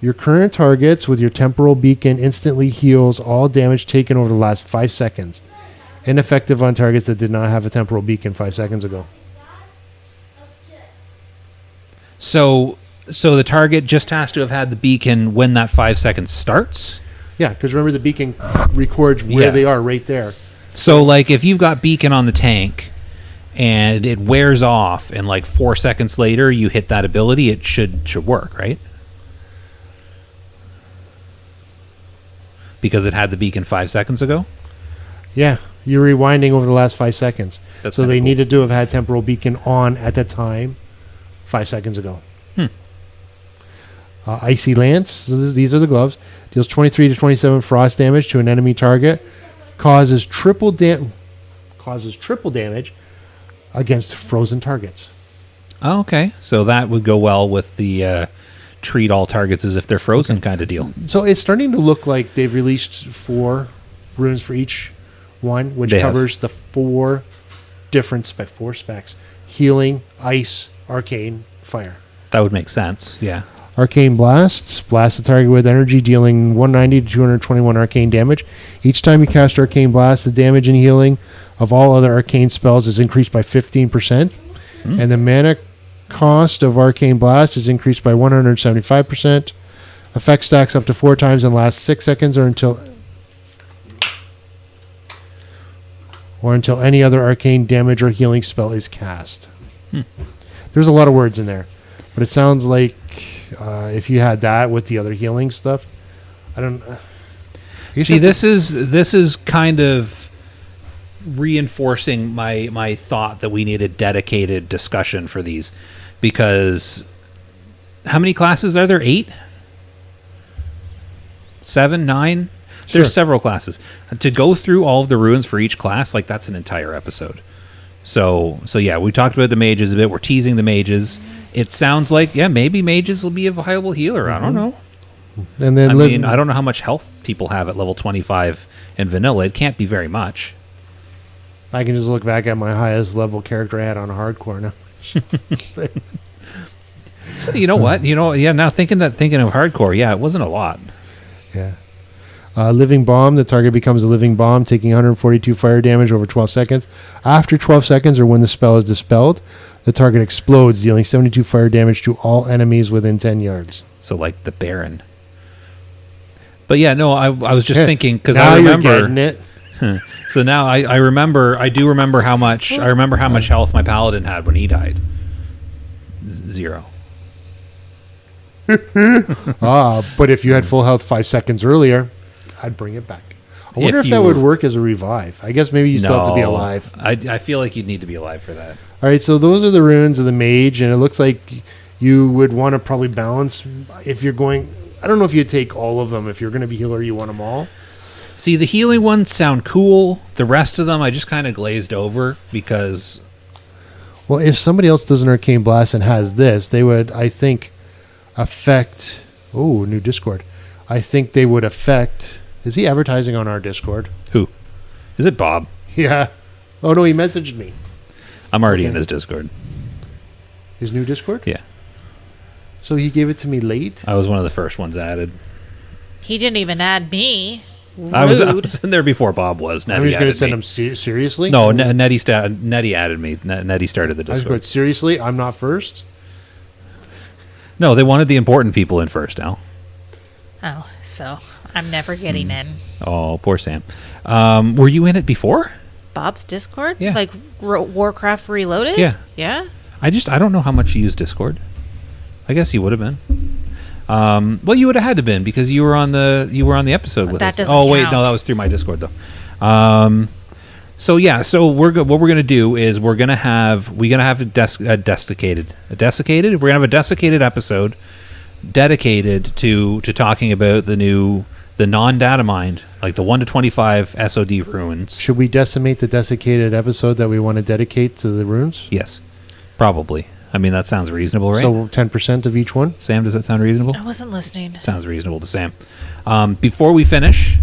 Your current targets with your temporal beacon instantly heals all damage taken over the last 5 seconds. Ineffective on targets that did not have a temporal beacon 5 seconds ago. So the target just has to have had the beacon when that 5 seconds starts? Yeah, because remember the beacon records where they are right there. So like if you've got beacon on the tank and it wears off and like 4 seconds later you hit that ability, it should work, right? Because it had the beacon 5 seconds ago? Yeah, you're rewinding over the last 5 seconds. That's so they cool. needed to have had temporal beacon on at the time 5 seconds ago. Icy Lance, these are the gloves, deals 23 to 27 frost damage to an enemy target, causes triple damage against frozen targets. Oh, okay. So that would go well with the treat all targets as if they're frozen kind of deal. So it's starting to look like they've released 4 runes for each one, which covers the 4 different specs: healing, ice, arcane, fire. That would make sense, yeah. Arcane Blasts. Blast the target with energy, dealing 190 to 221 arcane damage. Each time you cast Arcane Blast, the damage and healing of all other arcane spells is increased by 15%. And the mana cost of Arcane Blast is increased by 175%. Effect stacks up to 4 times and lasts 6 seconds or until any other arcane damage or healing spell is cast. There's a lot of words in there. But it sounds like if you had that with the other healing stuff, I don't. See, this is kind of reinforcing my thought that we need a dedicated discussion for these, because how many classes are there? 8, 7, 9. Sure. There's several classes. To go through all of the runes for each class, like that's an entire episode. So yeah, we talked about the mages a bit. We're teasing the mages. It sounds like, yeah, maybe mages will be a viable healer. I don't know. And then I don't know how much health people have at level 25 in vanilla. It can't be very much. I can just look back at my highest level character I had on hardcore now. So you know what? Now thinking of hardcore, yeah, it wasn't a lot. Yeah. Living Bomb. The target becomes a living bomb, taking 142 fire damage over 12 seconds. After 12 seconds, or when the spell is dispelled, the target explodes, dealing 72 fire damage to all enemies within 10 yards. So like the Baron. But yeah, no, I was just thinking, because now I remember you're getting it. So now I do remember how much health my paladin had when he died. 0. But if you had full health 5 seconds earlier, I'd bring it back. I wonder if that would work as a revive. I guess maybe you still have to be alive. I feel like you'd need to be alive for that. All right, so those are the runes of the mage, and it looks like you would want to probably balance if you're going I don't know if you take all of them. If you're going to be healer, you want them all. See, the healing ones sound cool. The rest of them I just kind of glazed over because... Well, if somebody else does an Arcane Blast and has this, they would, I think, affect... Oh, new Discord. I think they would affect... Is he advertising on our Discord? Who? Is it Bob? Yeah. Oh, no, he messaged me. I'm already in his Discord. His new Discord? Yeah. So he gave it to me late? I was one of the first ones added. He didn't even add me. Rude. I was in there before Bob was. I'm just going to send him seriously? No, Nettie added me. Nettie started the I was Discord. going, seriously? I'm not first? No, they wanted the important people in first, Al. Oh, so I'm never getting in. Oh, poor Sam. Were you in it before? Bob's Discord? Yeah. Like Warcraft Reloaded? Yeah. Yeah? I don't know how much you use Discord. I guess you would have been. Well, you would have had to been because you were on the episode with That us. doesn't Oh wait, count. no, that was through my Discord though. So yeah, so what we're gonna do is we're gonna have a desiccated. We're gonna have a desiccated episode dedicated to talking about the non-data mined, like the 1 to 25 SOD runes. Should we decimate the desiccated episode that we want to dedicate to the runes? Yes, probably. I mean, that sounds reasonable, right? So 10% of each one? Sam, does that sound reasonable? I wasn't listening. Sounds reasonable to Sam. Before we finish,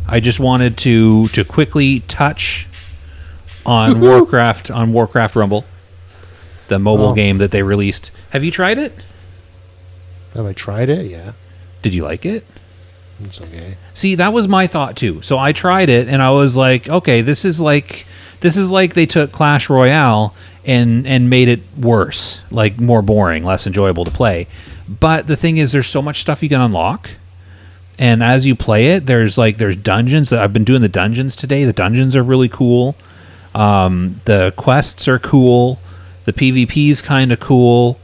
I just wanted to quickly touch on Warcraft Rumble, the mobile game that they released. Have you tried it? Have I tried it? Yeah. Did you like it? It's okay. See, that was my thought too. So I tried it and I was like, okay, this is like they took Clash Royale and made it worse, like more boring, less enjoyable to play. But the thing is, there's so much stuff you can unlock, and as you play it, there's dungeons. I've been doing the dungeons today. The dungeons are really cool. The quests are cool. The PvP's kind of cool.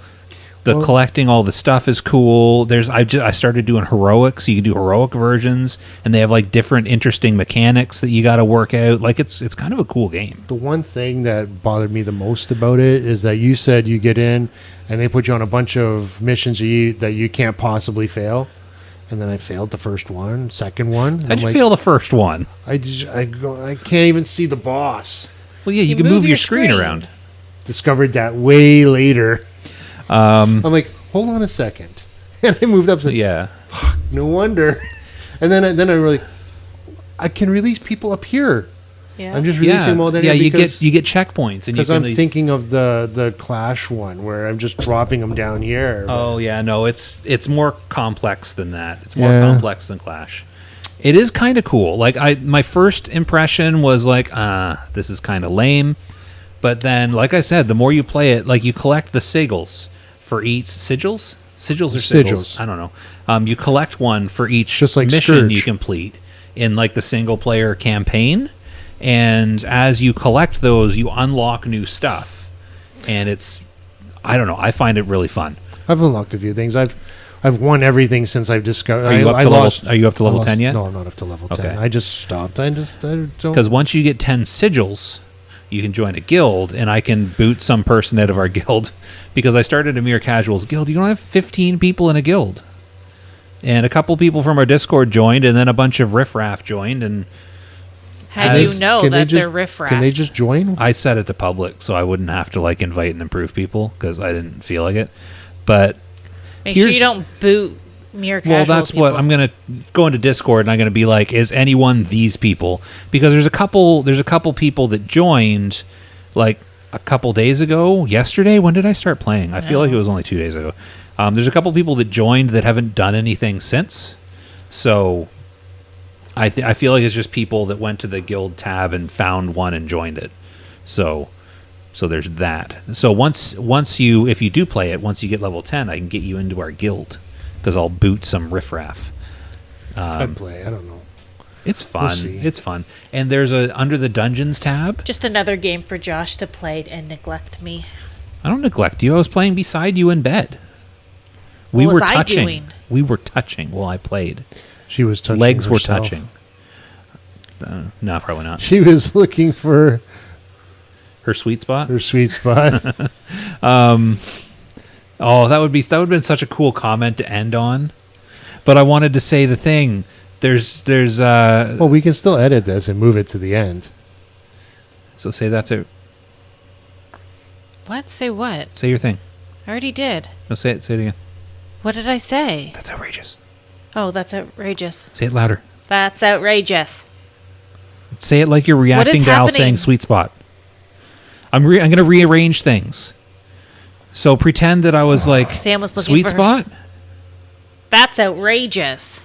The collecting all the stuff is cool. I started doing heroics. So you can do heroic versions, and they have like different interesting mechanics that you got to work out. Like it's kind of a cool game. The one thing that bothered me the most about it is that you said you get in and they put you on a bunch of missions that you can't possibly fail. And then I failed the first one, second one. How'd you fail the first one? I can't even see the boss. Well, yeah, you can move your screen around. Discovered that way later. I'm like, hold on a second. And I moved up and said, Yeah. fuck, no wonder. And then I really, I can release people up here. Yeah. I'm just releasing them all down yeah, here you get checkpoints, and you because can I'm thinking of the Clash one where I'm just dropping them down here. Oh yeah, no, it's more complex than that. It's more Yeah. complex than Clash. It is kind of cool. Like my first impression was like, this is kind of lame. But then, like I said, the more you play it, like you collect the sigils for each sigils or sigils. I don't know. You collect one for each Just like mission Scourge. you complete in like the single player campaign. And as you collect those, you unlock new stuff. And I don't know, I find it really fun. I've unlocked a few things. I've won everything since I've discovered. Are you up to level 10 yet? No, I'm not up to level 10. Okay. I just stopped. I don't. Because once you get 10 sigils, you can join a guild, and I can boot some person out of our guild because I started a Mere Casuals guild. You don't have 15 people in a guild. And a couple people from our Discord joined, and then a bunch of riffraff joined, and How do you know that they're riffraff? Can they just join? I set it to public so I wouldn't have to like invite and improve people because I didn't feel like it. But Make sure you don't boot Mere Casual well, that's people. what I'm gonna go into Discord and I'm gonna be like, is anyone these people? Because there's a couple people that joined like a couple days ago. Yesterday, when did I start playing? I feel like it was only 2 days ago. There's a couple people that joined that haven't done anything since. So I feel like it's just people that went to the guild tab and found one and joined it. So there's that. So once you, if you do play it, once you get level 10, I can get you into our guild because I'll boot some riffraff. I'd play. I don't know. It's fun. see. It's fun. And there's under the dungeons tab. Just another game for Josh to play and neglect me. I don't neglect you. I was playing beside you in bed. What was were I touching. doing? We were touching while I played. She was touching. Legs herself. were touching. No, probably not. She was looking for Her sweet spot. her sweet spot. Oh, that would have been such a cool comment to end on. but I wanted to say the thing. There's Well, we can still edit this and move it to the end. so say that's it. What? Say what? Say your thing. I already did. No, say it again. What did I say? That's outrageous. Oh, that's outrageous. Say it louder. That's outrageous. Say it like you're reacting to Al happening? saying sweet spot. I'm going to rearrange things. So pretend that I was like Sam was looking sweet for her. spot. That's outrageous.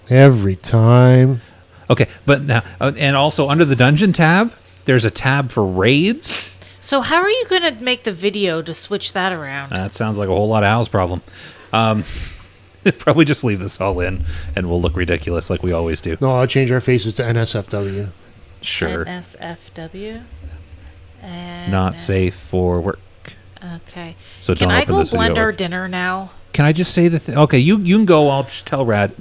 Every time. Okay, but now and also under the dungeon tab, there's a tab for raids. So how are you going to make the video to switch that around? That sounds like a whole lot of Al's problem. Probably just leave this all in, and we'll look ridiculous like we always do. No, I'll change our faces to NSFW. Sure. NSFW. And Not safe for work. Okay. So Can don't I open go this video blend at our work. dinner now? Can I just say the thing? Okay, you can go. I'll just tell Raid?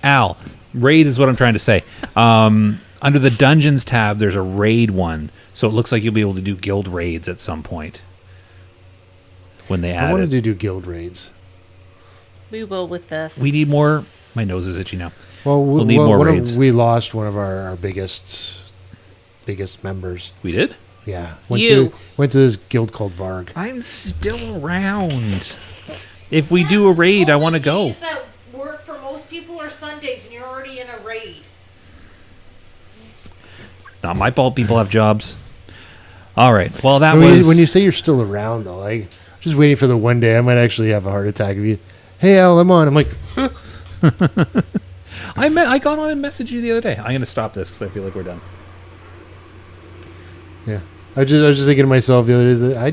Al. Raid is what I'm trying to say. Under the Dungeons tab, there's a raid one. So it looks like you'll be able to do guild raids at some point. When they add I wanted it. to do guild raids. We will with this. We need more. My nose is itchy now. Well, We'll need more raids. We lost one of our biggest members. We did? Yeah. You. Went to this guild called Varg. I'm still around. If we do a raid, I want to go. Days that work for most people are Sundays, and you're already in a raid. Not my fault. People have jobs. All right. Well, that When was. you say you're still around, though, like, just waiting for the one day I might actually have a heart attack of you. Hey, Al, I'm on. I'm like, I got on and messaged you the other day. I'm going to stop this because I feel like we're done. yeah. I was just thinking to myself the other day that I